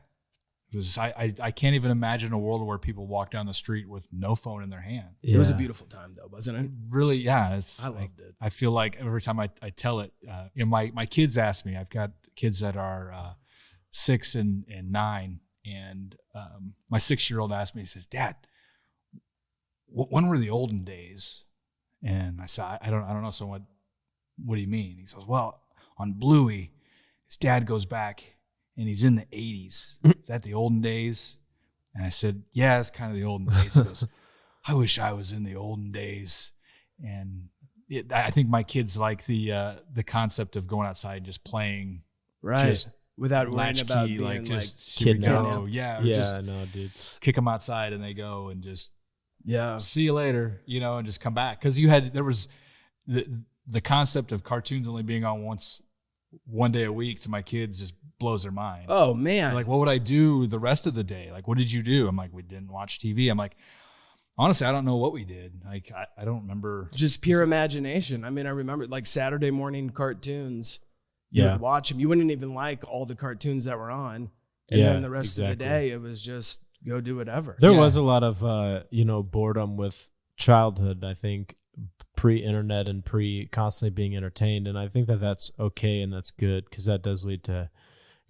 It was. I can't even imagine a world where people walk down the street with no phone in their hand. It was a beautiful time, though, wasn't it? Really, yeah. I loved it. I feel like every time I tell it, my kids ask me. I've got kids that are 6 and 9, and my 6-year-old asked me. He says, "Dad, when were the olden days?" And I said, "I don't know. So what do you mean?" He says, "Well, on Bluey, his dad goes back and he's in the 80s. Is that the olden days?" And I said, "Yeah, it's kind of the olden days." He goes, "I wish I was in the olden days." And I think my kids like the concept of going outside and just playing, Right. Just without worrying about being kidnapped. Yeah, or Yeah, just no, dude. kick them outside and they go and just yeah. see you later, and just come back. Because there was the concept of cartoons only being on one day a week to my kids just blows their mind. Oh man. They're like, what would I do the rest of the day? Like, what did you do? I'm like, we didn't watch TV. I'm like, honestly, I don't know what we did. Like, I don't remember. Just pure imagination. I mean, I remember like Saturday morning cartoons. You Yeah. would watch them. You wouldn't even like all the cartoons that were on. And then the rest of the day, it was just go do whatever. There was a lot of boredom with childhood, I think, pre-internet and constantly being entertained, and I think that that's okay and that's good, because that does lead to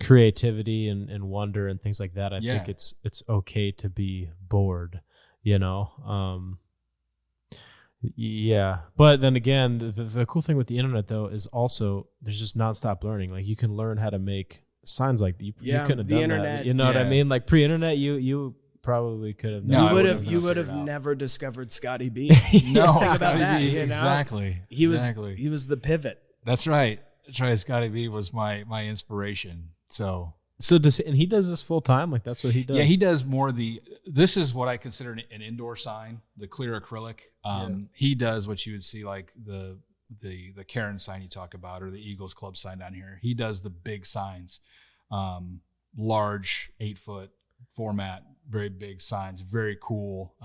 creativity and wonder and things like that. I think it's okay to be bored, Yeah, but then again, the cool thing with the internet though is also there's just nonstop learning. Like you can learn how to make signs like you couldn't have done internet, that. You know what I mean? Like pre-internet, you probably could have. You would have never discovered Scotty B. No, think Scotty about that. B, exactly. He was the pivot. That's right. Scotty B was my inspiration. So he does this full time? Like that's what he does? Yeah, he does more this is what I consider an indoor sign, the clear acrylic. He does what you would see like the Karen sign you talk about, or the Eagles Club sign down here. He does the big signs, large 8-foot format, very big signs, very cool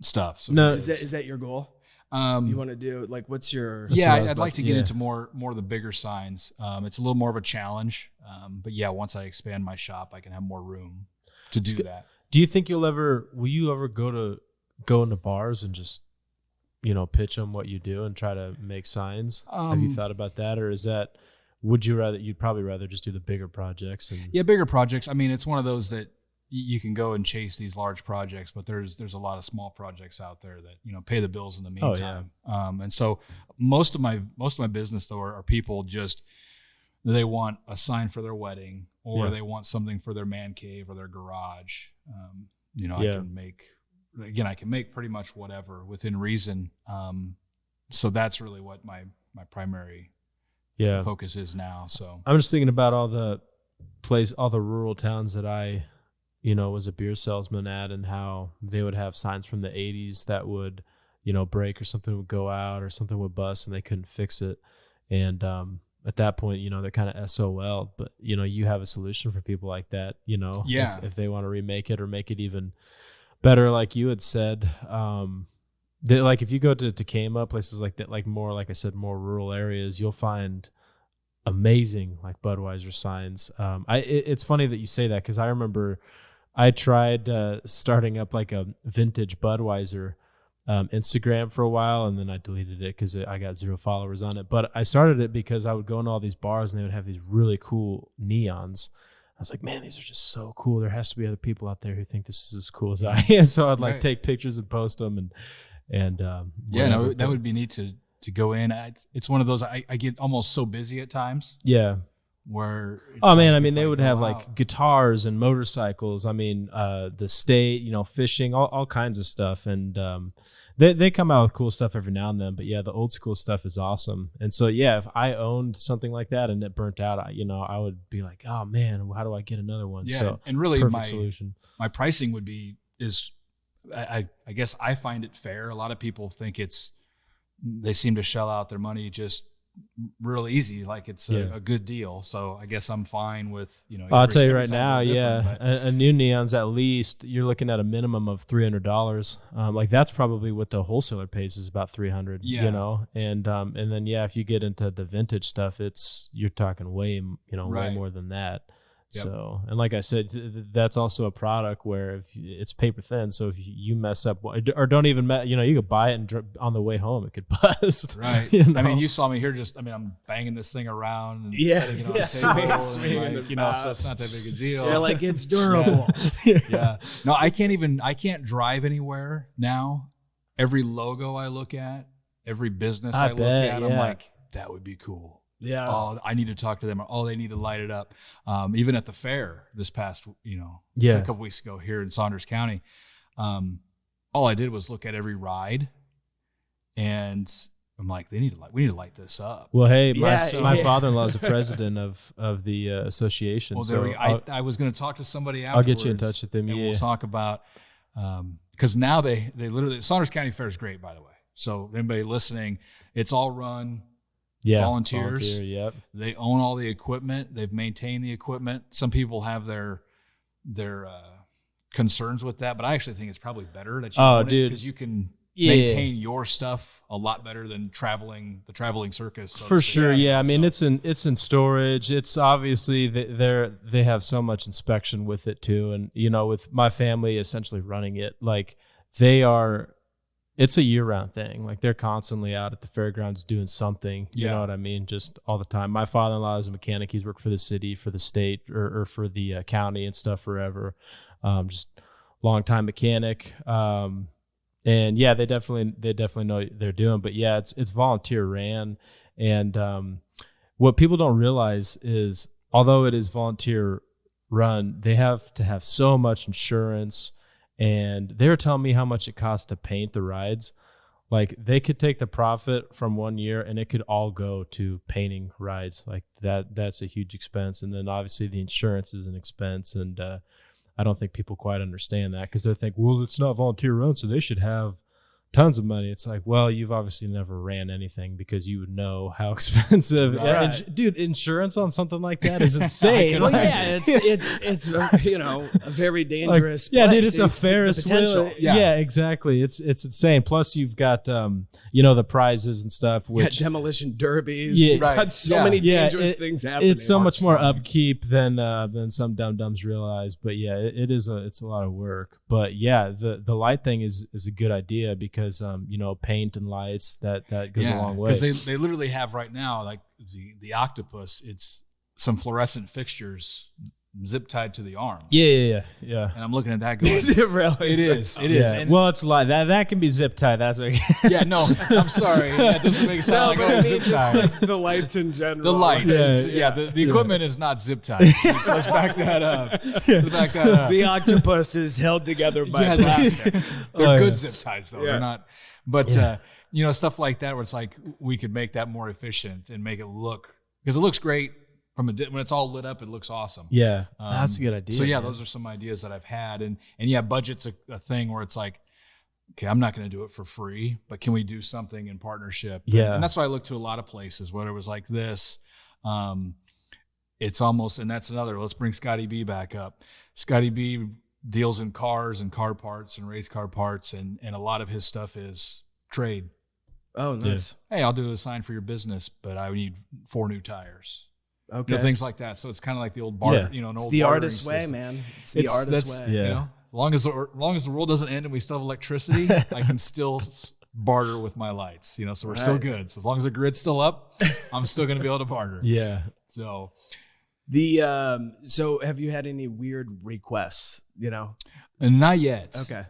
stuff. So no, is that your goal? You want to do like what's your? I'd like to get into more of the bigger signs. It's a little more of a challenge, but once I expand my shop, I can have more room to do that. Do you think will you ever go into bars and just pitch them what you do and try to make signs? Have you thought about that, or you'd probably rather just do the bigger projects? Bigger projects. I mean, it's one of those that you can go and chase these large projects, but there's a lot of small projects out there that pay the bills in the meantime. And so most of my business though are people they want a sign for their wedding, or they want something for their man cave or their garage. I can make pretty much whatever within reason. So that's really what my primary focus is now. So I'm just thinking about all the rural towns that I was a beer salesman at, and how they would have signs from the 80s that would, break, or something would go out, or something would bust and they couldn't fix it. And at that point, they're kind of SOL, but, you have a solution for people like that, if they want to remake it or make it even better, like you had said. Like if you go to Tacoma, places like that, like more, like I said, more rural areas, you'll find amazing like Budweiser signs. It's funny that you say that, because I remember I tried starting up like a vintage Budweiser Instagram for a while, and then I deleted it because I got 0 followers on it. But I started it because I would go into all these bars and they would have these really cool neons. I was like, man, these are just so cool. There has to be other people out there who think this is as cool as I am. So I'd like take pictures and post them, and that would be neat to go in. It's one of those I get almost so busy at times. Yeah. Where they would have like guitars and motorcycles. The state, fishing, all kinds of stuff, and they come out with cool stuff every now and then. But the old school stuff is awesome. And so if I owned something like that and it burnt out, I would be like, oh man, how do I get another one? Yeah, so and really perfect solution. My pricing would be I guess I find it fair. A lot of people think they seem to shell out their money just real easy, like it's a good deal. So I guess I'm fine with I'll tell you right now, a new neon's at least you're looking at a minimum of $300. Like that's probably what the wholesaler pays, is about $300. And then if you get into the vintage stuff, you're talking way more than that. Yep. So, and like I said, that's also a product where if it's paper thin. So if you mess up or don't even, you could buy it and on the way home, it could bust. Right. You saw me here I'm banging this thing around and setting it on the table. So it's not that big a deal. They're like, it's durable. Yeah. No, I can't drive anywhere now. Every logo I look at, every business I look at, I'm like, that would be cool. Yeah. Oh, I need to talk to them. Oh, they need to light it up. Even at the fair this past, a couple weeks ago here in Saunders County, all I did was look at every ride, and I'm like, we need to light this up. Well, hey, my father-in-law is the president of the association. Well, so I was going to talk to somebody afterwards. I'll get you in touch with him. And we'll talk about because now they literally, Saunders County Fair is great, by the way. So anybody listening, it's all run. Volunteers. Yep. They own all the equipment. They've maintained the equipment. Some people have their concerns with that, but I actually think it's probably better that you own it, because you can maintain your stuff a lot better than the traveling circus. So For sure, yeah. I mean, so. it's in storage. It's obviously they have so much inspection with it too, and with my family essentially running it, like it's a year-round thing. Like they're constantly out at the fairgrounds doing something. You know what I mean? Just all the time. My father-in-law is a mechanic. He's worked for the city, for the state, or for the county and stuff forever. Just long-time mechanic. And yeah, they definitely know what they're doing. But yeah, it's volunteer ran, and what people don't realize is, although it is volunteer run, they have to have so much insurance. And they were telling me how much it costs to paint the rides. Like they could take the profit from 1 year and it could all go to painting rides. Like that's a huge expense. And then obviously the insurance is an expense. And I don't think people quite understand that, because they think, well, it's not volunteer run, so they should have tons of money. It's like, well, you've obviously never ran anything, because you would know how expensive. Right. Dude, insurance on something like that is insane. Well, yeah, it's a very dangerous. Yeah, place. dude, it's a Ferris wheel. Yeah, exactly. It's insane. Plus, you've got the prizes and stuff, You got which demolition derbies. Yeah, You've got so many dangerous it- things happening. it's so much more upkeep than some dum-dums realize. But yeah, it's a lot of work. But yeah, the light thing is a good idea, because paint and lights that goes a long way. Because they literally have right now, like the octopus, it's some fluorescent fixtures zip tied to the arm. Yeah. And I'm looking at that going, Is it really? It is. Yeah. And Well, it's like that can be zip tied. That's okay. yeah, no, I'm sorry. That doesn't make it sound No, like but I a mean, zip just tie. like the lights in general. The lights. The equipment is not zip tied. So let's back that up. The octopus is held together by plastic. They're good zip ties though. Yeah. They're not. But stuff like that, where it's like we could make that more efficient and make it look, because it looks great when it's all lit up. It looks awesome. Yeah, that's a good idea. So yeah, man. those are some ideas that I've had, and yeah, budget's a thing where it's like, okay, I'm not going to do it for free, but can we do something in partnership? Yeah. And that's why I look to a lot of places, whether it was like this. It's almost, and that's another, let's bring Scotty B back up. Scotty B deals in cars and car parts and race car parts, and a lot of his stuff is trade. Oh, nice. Hey, I'll do a sign for your business, but I need 4 new tires. Okay. Things like that. So it's kind of like the old barter, an It's old the bartering artist's way, system. man. It's the artist's way. Yeah. As long as the world doesn't end and we still have electricity, I can still barter with my lights. So we're still good. So as long as the grid's still up, I'm still going to be able to barter. Yeah. So So have you had any weird requests? and not yet. Okay.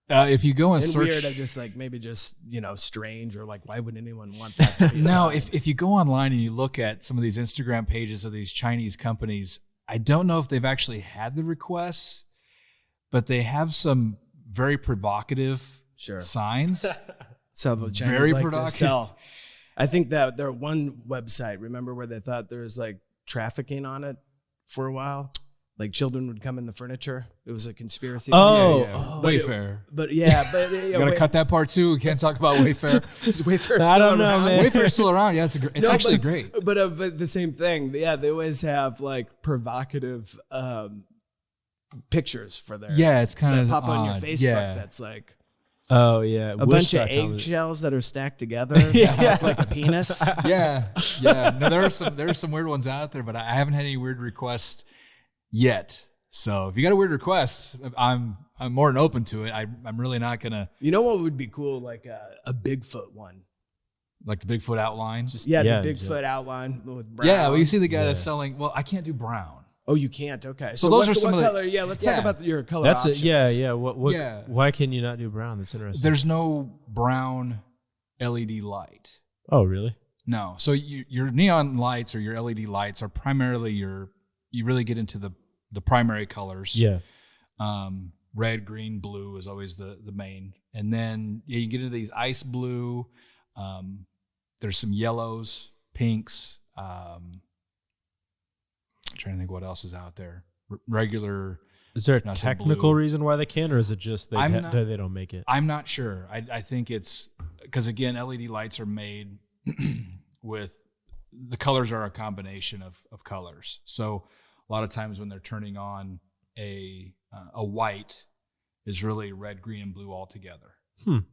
If you go and And search, weird, I'm just like maybe just strange, or like why would anyone want that to be a no. sign? If you go online and you look at some of these Instagram pages of these Chinese companies, I don't know if they've actually had the requests, but they have some very provocative Sure. signs. So the Chinese Very like to productive. sell. I think that their one website, remember where they thought there was like trafficking on it for a while? Like children would come in the furniture. It was a conspiracy. Oh, Wayfair. But You gotta cut that part too. We can't talk about Wayfair. Is Wayfair I still don't know, around? man. Wayfair's still around. Yeah, it's actually great. But the same thing. Yeah, they always have like provocative pictures for their. Yeah, it's kind that of pop on your odd. Facebook. Yeah. That's like Oh yeah. a bunch of eggshells that are stacked together. Yeah. That look like a penis. Yeah. No, there are some weird ones out there, but I haven't had any weird requests yet. So if you got a weird request, I'm more than open to it. I'm really not gonna You know what would be cool? Like a Bigfoot one. like the Bigfoot outline. The Yeah, Bigfoot outline with brown. Yeah, well, you see the guy that's selling. Well, I can't do brown. Oh, you can't. Okay. So those are some what of the- color? Yeah, let's talk Yeah. about your color That's options. it. Yeah. What? Yeah. Why can you not do brown? That's interesting. There's no brown LED light. Oh really? No. So your neon lights or your LED lights are primarily you really get into the primary colors. Yeah. Red, green, blue is always the main. And then you get into these ice blue. There's some yellows, pinks. I'm trying to think what else is out there. Regular. Is there a Not so technical blue. reason why they can't, or is it just they they don't make it? I'm not sure. I think it's because, again, LED lights are made with the colors are a combination of colors. So a lot of times when they're turning on a white is really red, green, and blue all together.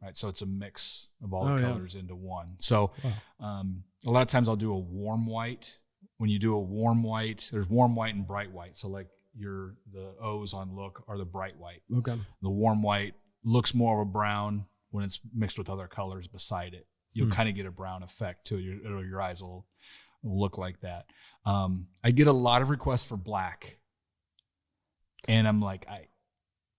right? So it's a mix of all the Oh, yeah. colors into one. So Wow. a lot of times I'll do a warm white. When you do a warm white, there's warm white and bright white. So like the O's on look are the bright white. Okay. The warm white looks more of a brown when it's mixed with other colors beside it. You'll kind of get a brown effect too. Your eyes will look like that. I get a lot of requests for black, and I'm like,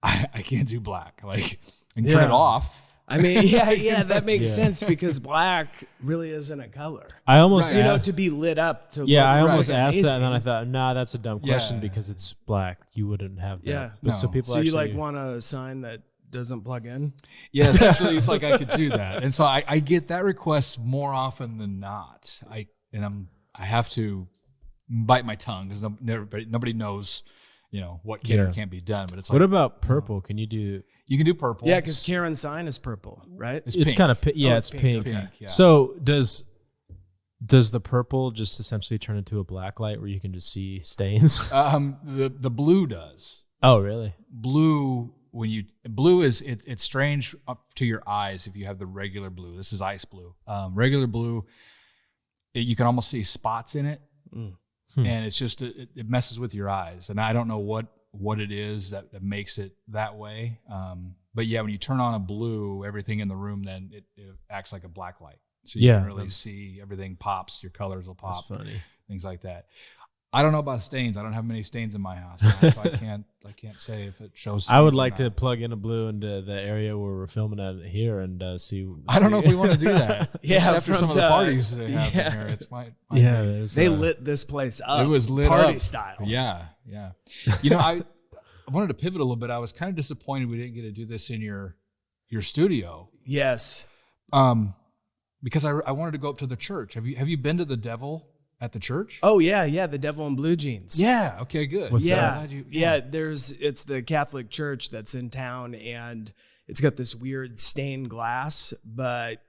I can't do black. Like, I can turn it off. I mean, yeah, that makes sense because black really isn't a color. I almost, To be lit up. To yeah, look I almost like asked that, amazing. and then I thought, nah, that's a dumb question Yeah. because it's black. You wouldn't have that. Yeah. But so No. people So you actually, like want a sign that doesn't plug in? Yeah, essentially, it's like I could do that, and so I get that request more often than not. I have to bite my tongue because nobody knows, what can or can't be done. But it's like, what about purple? Can you do? you can do purple. Yeah, because Karen's sign is purple, right? It's It's pink. kind of Oh, it's pink. Pink, yeah. So does the purple just essentially turn into a black light where you can just see stains? The blue does. Oh, really? Blue is it's strange up to your eyes if you have the regular blue. This is ice blue. Regular blue, you can almost see spots in it, and it's just it messes with your eyes. And I don't know what it is that makes it that way. But yeah, when you turn on a blue, everything in the room then it acts like a black light. So you can really see everything pops. Your colors will pop. That's funny. Things like that. I don't know about stains. I don't have many stains in my house, so I can't say if it shows. I would stains or like to not. plug in a blue into the area where we're filming at here and see. I don't know if we want to do that. Yeah, Especially after from some of the the- parties they have yeah. in here, it's might Yeah, be- there's They lit this place up. It was lit party up. style. Yeah. I wanted to pivot a little bit. I was kind of disappointed we didn't get to do this in your studio, Yes. because I wanted to go up to the church. Have you been to the Devil at the church? Oh yeah, the devil in blue jeans. Yeah. Okay. Good. What's Yeah, that? Glad you- yeah. It's the Catholic church that's in town, and it's got this weird stained glass, but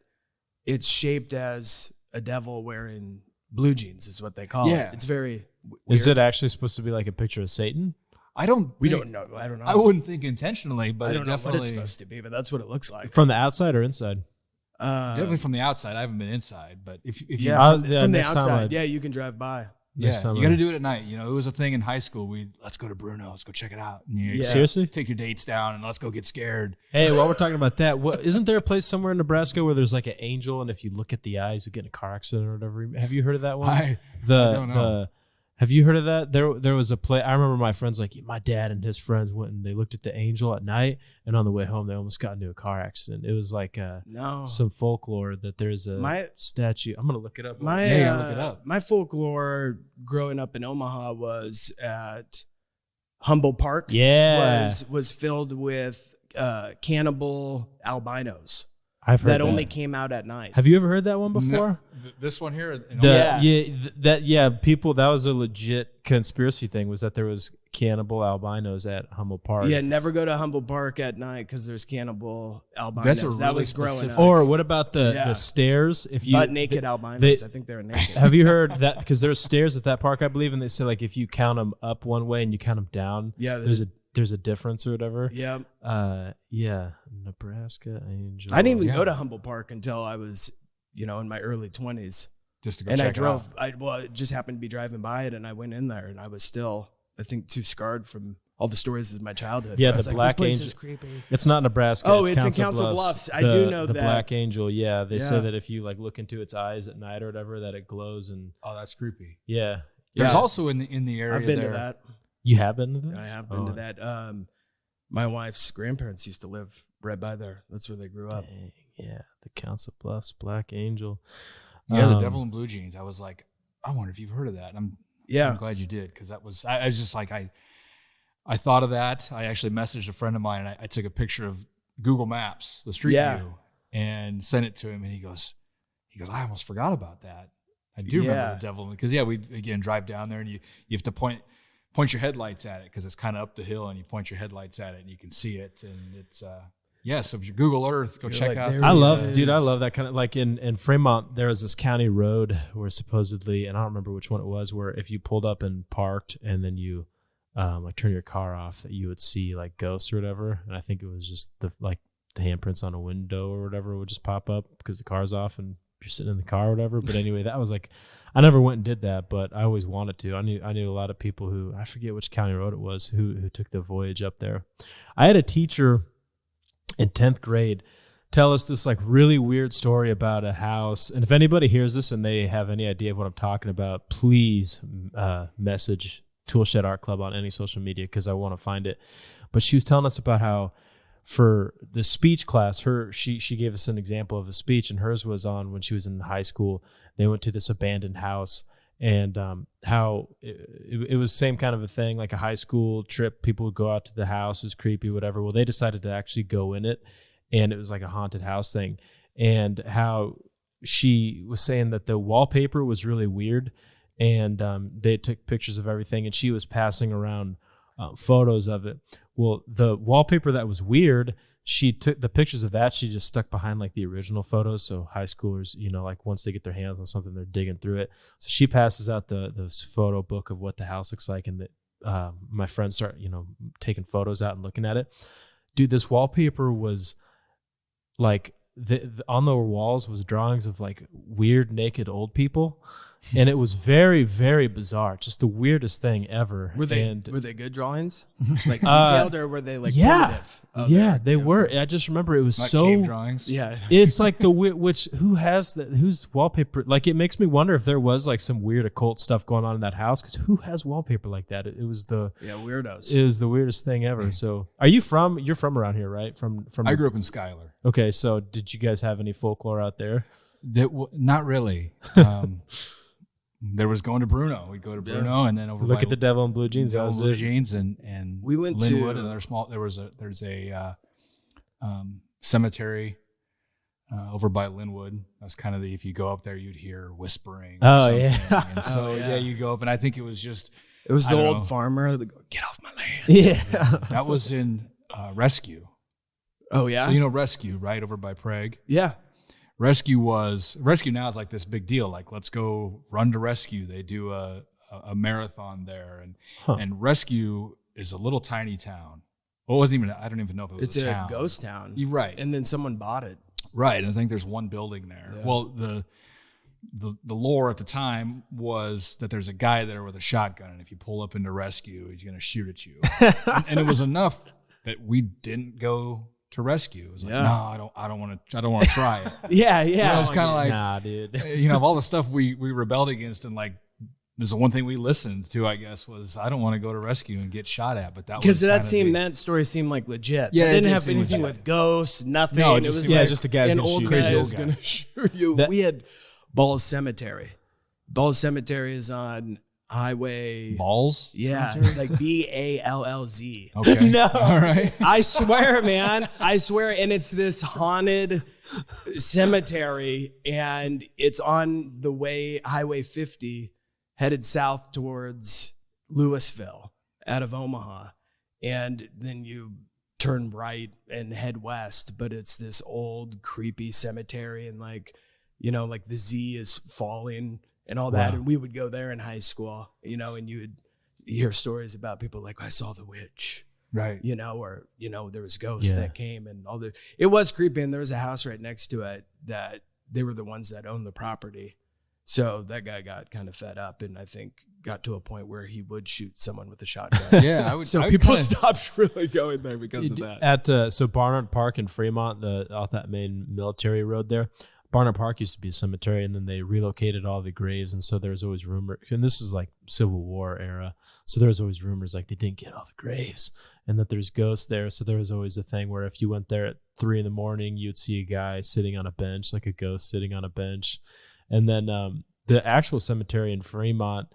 it's shaped as a devil wearing blue jeans, is what they call Yeah. it. It's very weird. Is it actually supposed to be like a picture of Satan? I don't. We think- don't know. I don't know. I wouldn't think intentionally, but I don't it know definitely what it's supposed to be, but that's what it looks like. From the outside or inside? definitely from the outside. I haven't been inside, but if you Yeah, from, yeah, from the next time outside. I'd- Yeah, you can drive by. Next yeah, time you got I- to do it at night. It was a thing in high school. Let's go to Bruno. Let's go check it out. And you Yeah. Seriously? take your dates down and let's go get scared. Hey, while we're talking about that, isn't there a place somewhere in Nebraska where there's like an angel, and if you look at the eyes, you get in a car accident or whatever? Have you heard of that one? I don't know. Have you heard of that? There was a play. I remember my friends, like my dad and his friends, went and they looked at the angel at night, and on the way home they almost got into a car accident. It was like No. some folklore that there's a My- statue. I'm gonna look it up. My Yeah, you gotta look it up. my folklore growing up in Omaha was at Humboldt Park. Yeah. was filled with cannibal albinos I've heard that only came out at night. Have you ever heard that one before? This one here. People, that was a legit conspiracy thing, was that there was cannibal albinos at Humboldt Park. Yeah, never go to Humboldt Park at night because there's cannibal albinos. That's a that really was growing specific- up. Or what about the Yeah. stairs? If you Butt naked albinos. I think they were naked. have you heard that? Because there's stairs at that park, I believe, and they say like if you count them up one way and you count them down, Yeah, there's a difference or whatever. Yeah. Yeah, Nebraska Angel. I didn't even Yeah. go to Humboldt Park until I was, in my early 20s. just to go And check I it drove. out. I just happened to be driving by it, and I went in there, and I was still, I think, too scarred from all the stories of my childhood. Yeah, I was the like, Black this place Angel- is creepy. It's not Nebraska. Oh, it's in Council Council Bluffs. I The- do know the that. Black Angel. Yeah, they say Yeah. that if you like look into its eyes at night or whatever, that it glows and Oh, that's creepy. yeah. There's Yeah. also in the area I've been there. to that. You have been to that? I have been Oh. to that. My wife's grandparents used to live right by there. That's where they grew up. Dang, yeah, the Council Bluffs Black Angel. Yeah, the Um, Devil in Blue Jeans. I was like, I wonder if you've heard of that. And I'm Yeah. glad you did, because that was I was just like I thought of that. I actually messaged a friend of mine, and I took a picture of Google Maps, the street Yeah. view, and sent it to him. And he goes, I almost forgot about that. I do remember Yeah. the Devil, because we again drive down there, and you have to point your headlights at it because it's kind of up the hill, and you point your headlights at it, and you can see it, and it's so if you Google Earth, go You're check like, out. there I it love, is. dude. I love that kind of like in Fremont. There was this county road where supposedly, and I don't remember which one it was, where if you pulled up and parked and then you like turn your car off, that you would see like ghosts or whatever. And I think it was just the handprints on a window or whatever would just pop up because the car's off and you're sitting in the car or whatever. But anyway, that was like, I never went and did that, but I always wanted to. I knew a lot of people who, I forget which county road it was, who took the voyage up there. I had a teacher in 10th grade tell us this like really weird story about a house. And if anybody hears this and they have any idea of what I'm talking about, please message Toolshed Art Club on any social media because I want to find it. But she was telling us about how for the speech class, she gave us an example of a speech, and hers was on when she was in high school. They went to this abandoned house, and how it was the same kind of a thing, like a high school trip. People would go out to the house, it was creepy, whatever. Well, they decided to actually go in it, and it was like a haunted house thing. And how she was saying that the wallpaper was really weird, and they took pictures of everything, and she was passing around photos of it. Well, the wallpaper that was weird, she took the pictures of that. She just stuck behind like the original photos. So high schoolers, like once they get their hands on something, they're digging through it. So she passes out the photo book of what the house looks like. And my friends start, taking photos out and looking at it. Dude, this wallpaper was like on the walls was drawings of like weird naked old people. And it was very, very bizarre. Just the weirdest thing ever. Were they good drawings? Like detailed, or were they like primitive? They were. I just remember it was Like so cave drawings. Yeah, it's like whose wallpaper? Like it makes me wonder if there was like some weird occult stuff going on in that house, because who has wallpaper like that? It was weirdos. It was the weirdest thing ever. So, you're from around here, right? From I grew up in Schuyler. Okay, so did you guys have any folklore out there? Not really. There was going to Bruno. We'd go to Bruno, and then over look at the Devil in Blue Jeans. Devil in Blue Jeans, and we went Linwood, to and there's a cemetery over by Linwood. That's kind of if you go up there, you'd hear whispering. Oh yeah, and so you go up, and I think it was the old farmer. They go, get off my land. Yeah, that was in Rescue. Oh yeah, so Rescue right over by Prague. Yeah. Rescue now is like this big deal. Like, let's go run to Rescue. They do a marathon there, and Rescue is a little tiny town. Well, it wasn't even. I don't even know if it was a town. ghost town. You're right. And then someone bought it. Right. And I think there's one building there. Yeah. Well, the lore at the time was that there's a guy there with a shotgun, and if you pull up into Rescue, he's going to shoot at you. and it was enough that we didn't go to Rescue. It was like, no, I don't want to try it. Yeah. It was kind of like, nah, dude. Of all the stuff we rebelled against, and like, there's the one thing we listened to, I guess, was I don't want to go to Rescue and get shot at. But because that story seemed like legit. Yeah, it didn't have anything with ghosts, nothing. No, it was just a guy an old guy is going to shoot you. We had Balls Cemetery. Balls Cemetery is on Highway Balls? Yeah, Cemetery? like BALLZ. Okay. No. All right. I swear, man. I swear. And it's this haunted cemetery, and it's on the Highway 50, headed south towards Louisville out of Omaha. And then you turn right and head west, but it's this old, creepy cemetery, and like the Z is falling and all that. Wow. And we would go there in high school, and you would hear stories about people like, I saw the witch, right? Or there was ghosts that came, and it was creepy. And there was a house right next to it that they were the ones that owned the property. So that guy got kind of fed up, and I think got to a point where he would shoot someone with a shotgun. Yeah, I would. So people stopped really going there because of that. At Barnard Park in Fremont, off that main military road there, Barnard Park used to be a cemetery, and then they relocated all the graves, and so there was always rumor, and this is like Civil War era, so there was always rumors like they didn't get all the graves, and that there's ghosts there. So there was always a thing where if you went there at 3 a.m, you'd see a guy sitting on a bench, like a ghost sitting on a bench. And then the actual cemetery in Fremont,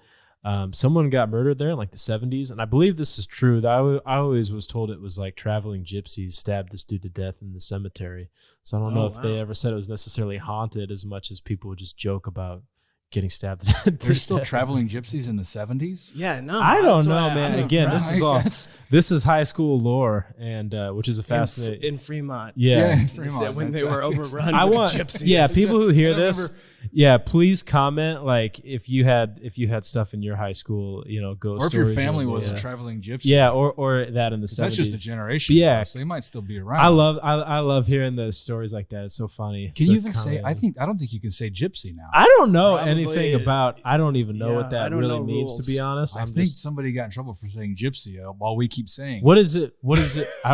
someone got murdered there in like the 70s. And I believe this is true. I always was told it was like traveling gypsies stabbed this dude to death in the cemetery. So I don't know if they ever said it was necessarily haunted as much as people would just joke about getting stabbed to death. There's still traveling gypsies in the 70s? Yeah, no. I don't know, man. Again, impressed. this is high school lore, and which is a fascinating in Fremont. Yeah, in Fremont. When they were overrun I with want gypsies. people who hear this. Yeah, please comment like if you had stuff in your high school, ghost or if your stories family or- was yeah. a traveling gypsy. Yeah, or that in the 'Cause 70s. that's just a generation. But yeah. ago, so they might still be around. I love hearing the stories like that. It's so funny. Can So you even say? comment. I don't think you can say gypsy now. I don't know Probably, anything about. I don't even know yeah, what I that don't really know means, rules. to be honest. I I'm think just, somebody got in trouble for saying gypsy while we keep saying. what is it? What is it? I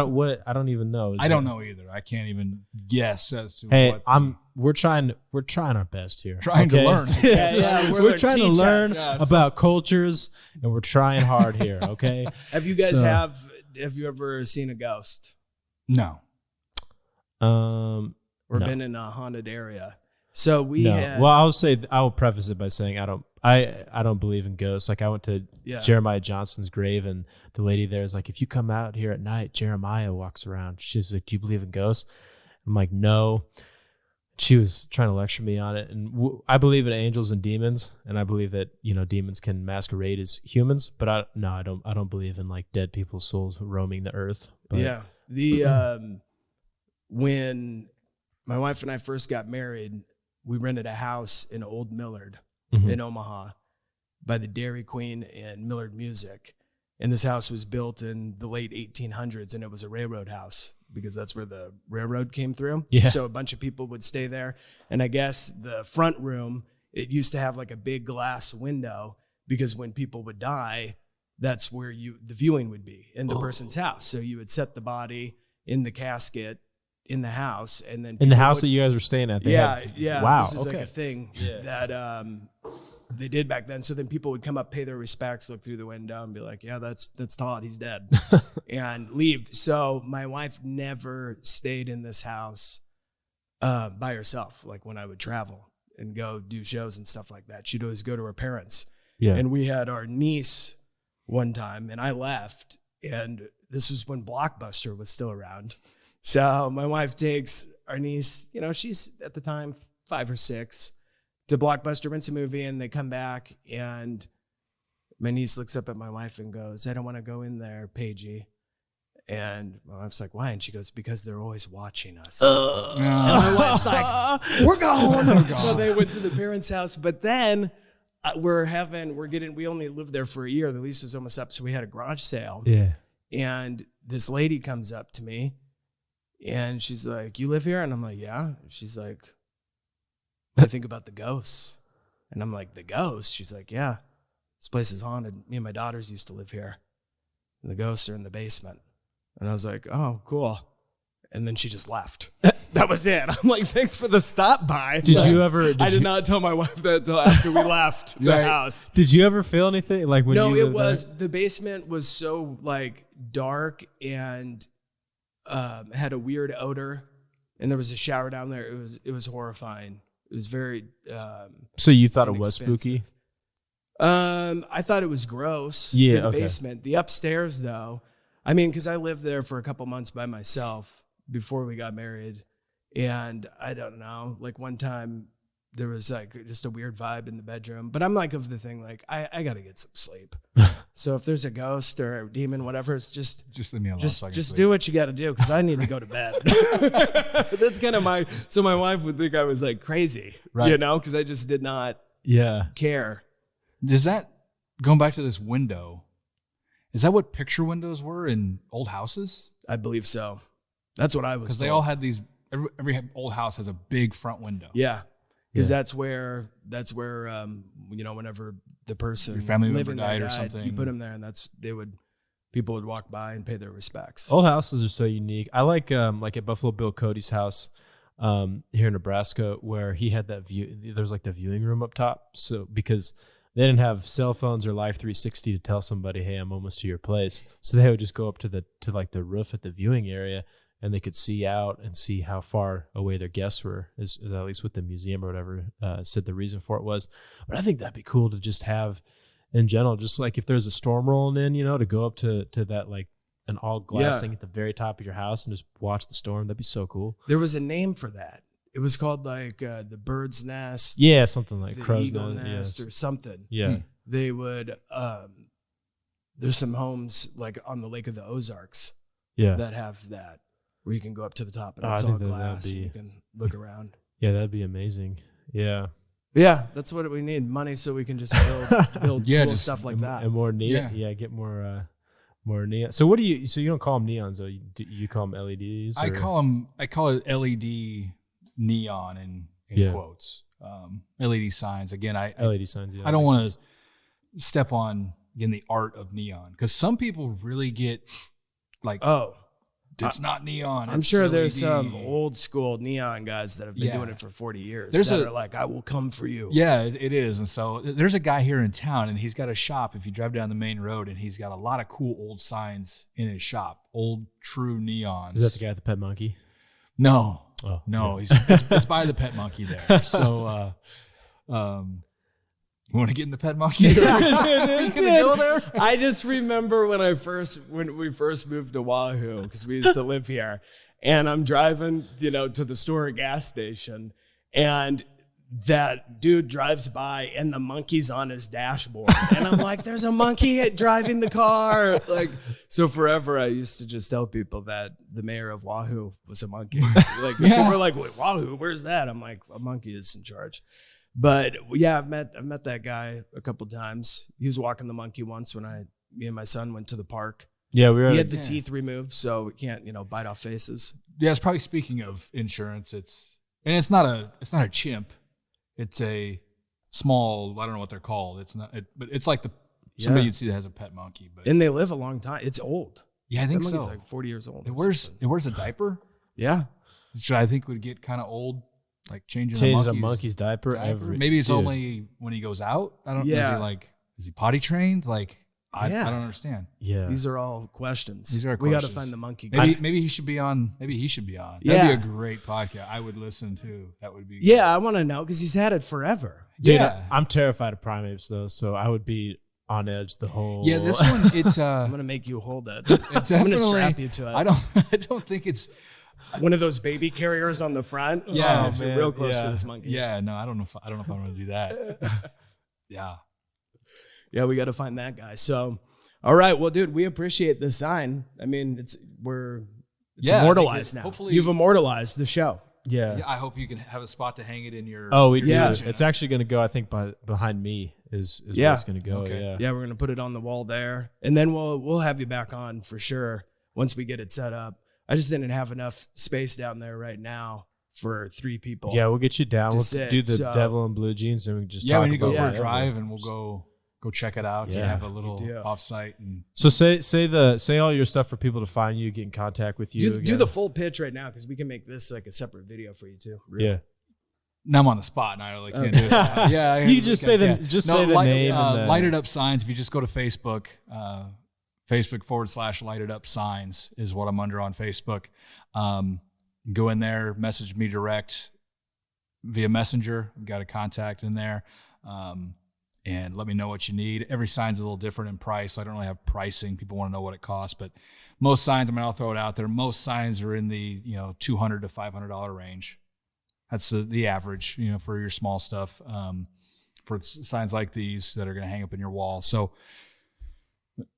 don't even know. I don't know either. I can't even guess as to Hey, what. we're trying our best here. Trying to learn. Yeah, we're trying to teach learn us. Yeah, about cultures, and we're trying hard here. Okay. Have you guys So- have you ever seen a ghost No. or No. been in a haunted area? So we No. had Well, I will preface it by saying I don't believe in ghosts. Like I went to Yeah. Jeremiah Johnson's grave, and the lady there is like, if you come out here at night, Jeremiah walks around. She's like, do you believe in ghosts? I'm like, no. She was trying to lecture me on it, and I believe in angels and demons, and I believe that demons can masquerade as humans. But I don't believe in like dead people's souls roaming the earth. But, Yeah. The when my wife and I first got married, we rented a house in Old Millard Mhm. in Omaha by the Dairy Queen and Millard Music. And this house was built in the late 1800s, and it was a railroad house because that's where the railroad came through. Yeah. So a bunch of people would stay there. And I guess the front room, it used to have like a big glass window because when people would die, that's where the viewing would be in the person's house. So you would set the body in the casket in the house, and then in the people house would- that you guys were staying at, they yeah, had, yeah. Wow. This is okay. like a thing Yeah. that they did back then. So then people would come up, pay their respects, look through the window, and be like, "Yeah, that's Todd. He's dead," and leave. So my wife never stayed in this house by herself. Like when I would travel and go do shows and stuff like that, she'd always go to her parents. Yeah. And we had our niece one time, and I left, and this was when Blockbuster was still around. So my wife takes our niece, she's at the time 5 or 6, to Blockbuster, rents a movie, and they come back, and my niece looks up at my wife and goes, "I don't want to go in there, Paigey." And my wife's like, "Why?" And she goes, "Because they're always watching us." And my wife's like, "We're going." So they went to the parents' house, but then we only lived there for a year. The lease was almost up, so we had a garage sale. Yeah. And this lady comes up to me, and she's like, "You live here?" And I'm like, "Yeah." She's like, "What do you think about the ghosts?" And I'm like, "The ghosts?" She's like, "Yeah, this place is haunted. Me and my daughters used to live here, and the ghosts are in the basement." And I was like, "Oh, cool." And then she just left. That was it. I'm like, "Thanks for the stop by." Did you ever? I did not tell my wife that until after we left the Right. house. Did you ever feel anything like when No, you it lived was the basement was so like dark and had a weird odor, and there was a shower down there. It was horrifying. It was very. So you thought it was inexpensive. spooky? I thought it was gross. Yeah, the okay. basement, the upstairs though. I mean, because I lived there for a couple months by myself before we got married, and I don't know. Like one time, there was like just a weird vibe in the bedroom. But I'm like of the thing, like I got to get some sleep. So if there's a ghost or a demon, whatever, it's just Just leave me alone. so I can just sleep. do what you got to do because I need to go to bed. That's kind of so my wife would think I was like crazy, Right. because I just did not Yeah. care. Does that, going back to this window, is that what picture windows were in old houses? I believe so. That's what I was Because they told. all had these, every old house has a big front window. Yeah. Because Yeah. that's where whenever the person Your family member living there died or you something. put them there, and people would walk by and pay their respects. Old houses are so unique. I like at Buffalo Bill Cody's house here in Nebraska, where he had that view. There's like the viewing room up top. So because they didn't have cell phones or Live 360 to tell somebody, "Hey, I'm almost to your place," so they would just go up to the roof at the viewing area, and they could see out and see how far away their guests were. Is at least what the museum or whatever said the reason for it was. But I think that'd be cool to just have in general, just like if there's a storm rolling in, to go up to that like an all glass Yeah. thing at the very top of your house and just watch the storm. That'd be so cool. There was a name for that. It was called like the bird's nest, Yeah, something like the crow's eagle nest. nest, or something. Yeah. They would. There's some homes like on the Lake of the Ozarks Yeah. that have that, where you can go up to the top and Oh, it's I all think that'd glass, and be- you can look around. Yeah, that'd be amazing. Yeah. Yeah, that's what we need. Money so we can just build Yeah, cool just- stuff like that. And more neon. Yeah, get more neon. So what do you? So you don't call them neons, though. You call them LEDs. I call it LED neon in quotes. LED signs. Again, LED signs. Yeah, I don't want to step on again the art of neon, because some people really get like, it's not neon. I'm it's sure LED. there's some old school neon guys that have been doing it for 40 years. There's that are like, I will come for you. Yeah, it is. And so there's a guy here in town, and he's got a shop if you drive down the main road, and he's got a lot of cool old signs in his shop, old true neons. Is that the guy at the Pet Monkey? No. Oh, no, yeah. it's by the Pet Monkey there. So you want to get in the Pet Monkey? Are you gonna go there? I just remember when we first moved to Wahoo, because we used to live here, and I'm driving, to the store or gas station, and that dude drives by and the monkey's on his dashboard, and I'm like, there's a monkey driving the car. Like, so forever I used to just tell people that the mayor of Wahoo was a monkey. Like, people were like, wait, Wahoo, where's that? I'm like, a monkey is in charge. But yeah, I've met that guy a couple times. He was walking the monkey once when me and my son went to the park. Yeah, he had the teeth removed, so we can't, bite off faces. Yeah, it's probably, speaking of insurance, it's not a chimp. It's a small, I don't know what they're called. It's not, but it's like somebody you'd see that has a pet monkey. But and they live a long time. It's old. Yeah, I think that so. monkey's like 40 years old. It wears a diaper. Yeah, which I think would get kind of old, like changing a monkey's diaper. Maybe it's only when he goes out. I don't. Yeah. Is he potty trained? Like I don't understand. Yeah, these are all questions. We got to find the monkey guy. Maybe he should be on. Yeah, that'd be a great podcast. I would listen to. That would be. Yeah, great. I want to know because he's had it forever. Dude, yeah, I'm terrified of primates though, so I would be on edge the whole. Yeah, this one. It's. I'm gonna make you hold it. I'm gonna strap you to it. I don't think it's. One of those baby carriers on the front. Yeah, man, real close to this monkey. Yeah, no, I don't know if I'm going to do that. Yeah, we got to find that guy. So, all right, well, dude, we appreciate the sign. I mean, it's immortalized now. Hopefully, you've immortalized the show. Yeah. I hope you can have a spot to hang it in your. Oh, we do. It's actually going to go. I think behind me is where it's going to go. Okay. Yeah, we're going to put it on the wall there, and then we'll have you back on for sure once we get it set up. I just didn't have enough space down there right now for 3 people. Yeah, we'll get you down. We'll do the devil in blue jeans, and we can just talk we need to go about for a drive, and we'll go check it out. Yeah, and have a little offsite. And so say all your stuff for people to find you, get in contact with you. Do the full pitch right now, because we can make this like a separate video for you too. Really. Yeah. Now I'm on the spot, and I really can't do this. Yeah, you can say the name. Light It Up Signs. If you just go to Facebook. Facebook.com/Light It Up Signs is what I'm under on Facebook. Go in there, message me direct via Messenger. I've got a contact in there. And let me know what you need. Every sign's a little different in price, so I don't really have pricing. People want to know what it costs, but most signs, I'll throw it out there. Most signs are in the $200 to $500 range. That's the average, for your small stuff. For signs like these that are going to hang up in your wall. So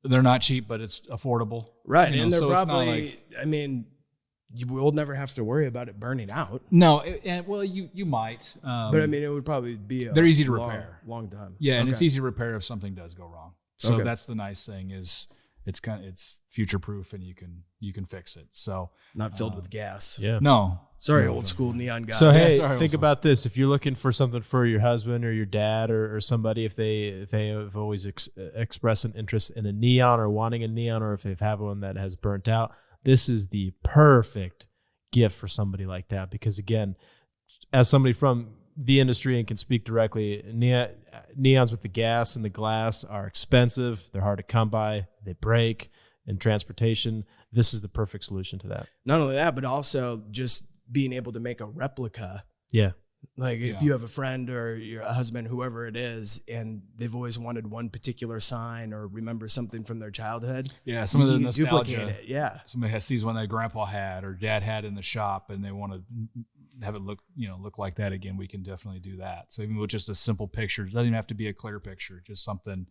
they're not cheap, but it's affordable. Right. And they're probably, you will never have to worry about it burning out. No. You might. But it would probably be they're easy to repair. Long time. Yeah. And it's easy to repair if something does go wrong. So that's the nice thing is it's future proof and you can fix it. So not filled with gas. Yeah. No. Sorry, old school neon guys. So hey, think about this: if you're looking for something for your husband or your dad or somebody, if they have always expressed an interest in a neon or wanting a neon, or if they have one that has burnt out, this is the perfect gift for somebody like that. Because again, as somebody from the industry and can speak directly, neons with the gas and the glass are expensive. They're hard to come by. They break in transportation. This is the perfect solution to that. Not only that, but also just being able to make a replica. Yeah. Like if you have a friend or your husband, whoever it is, and they've always wanted one particular sign or remember something from their childhood. Yeah. Some of the nostalgia. Duplicate it. Yeah. Somebody sees one that grandpa had or dad had in the shop and they want to have it look like that again. We can definitely do that. So even with just a simple picture, it doesn't even have to be a clear picture, just something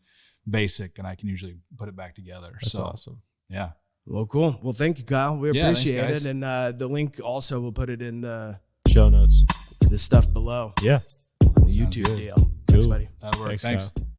basic. And I can usually put it back together. That's awesome. Yeah. Well, cool. Well, thank you, Kyle. We appreciate it. And the link also, we'll put it in the show notes, the stuff below. Yeah. on the Sounds YouTube good. deal. Thanks, Cool. buddy. That'll work. Thanks, Thanks. Kyle.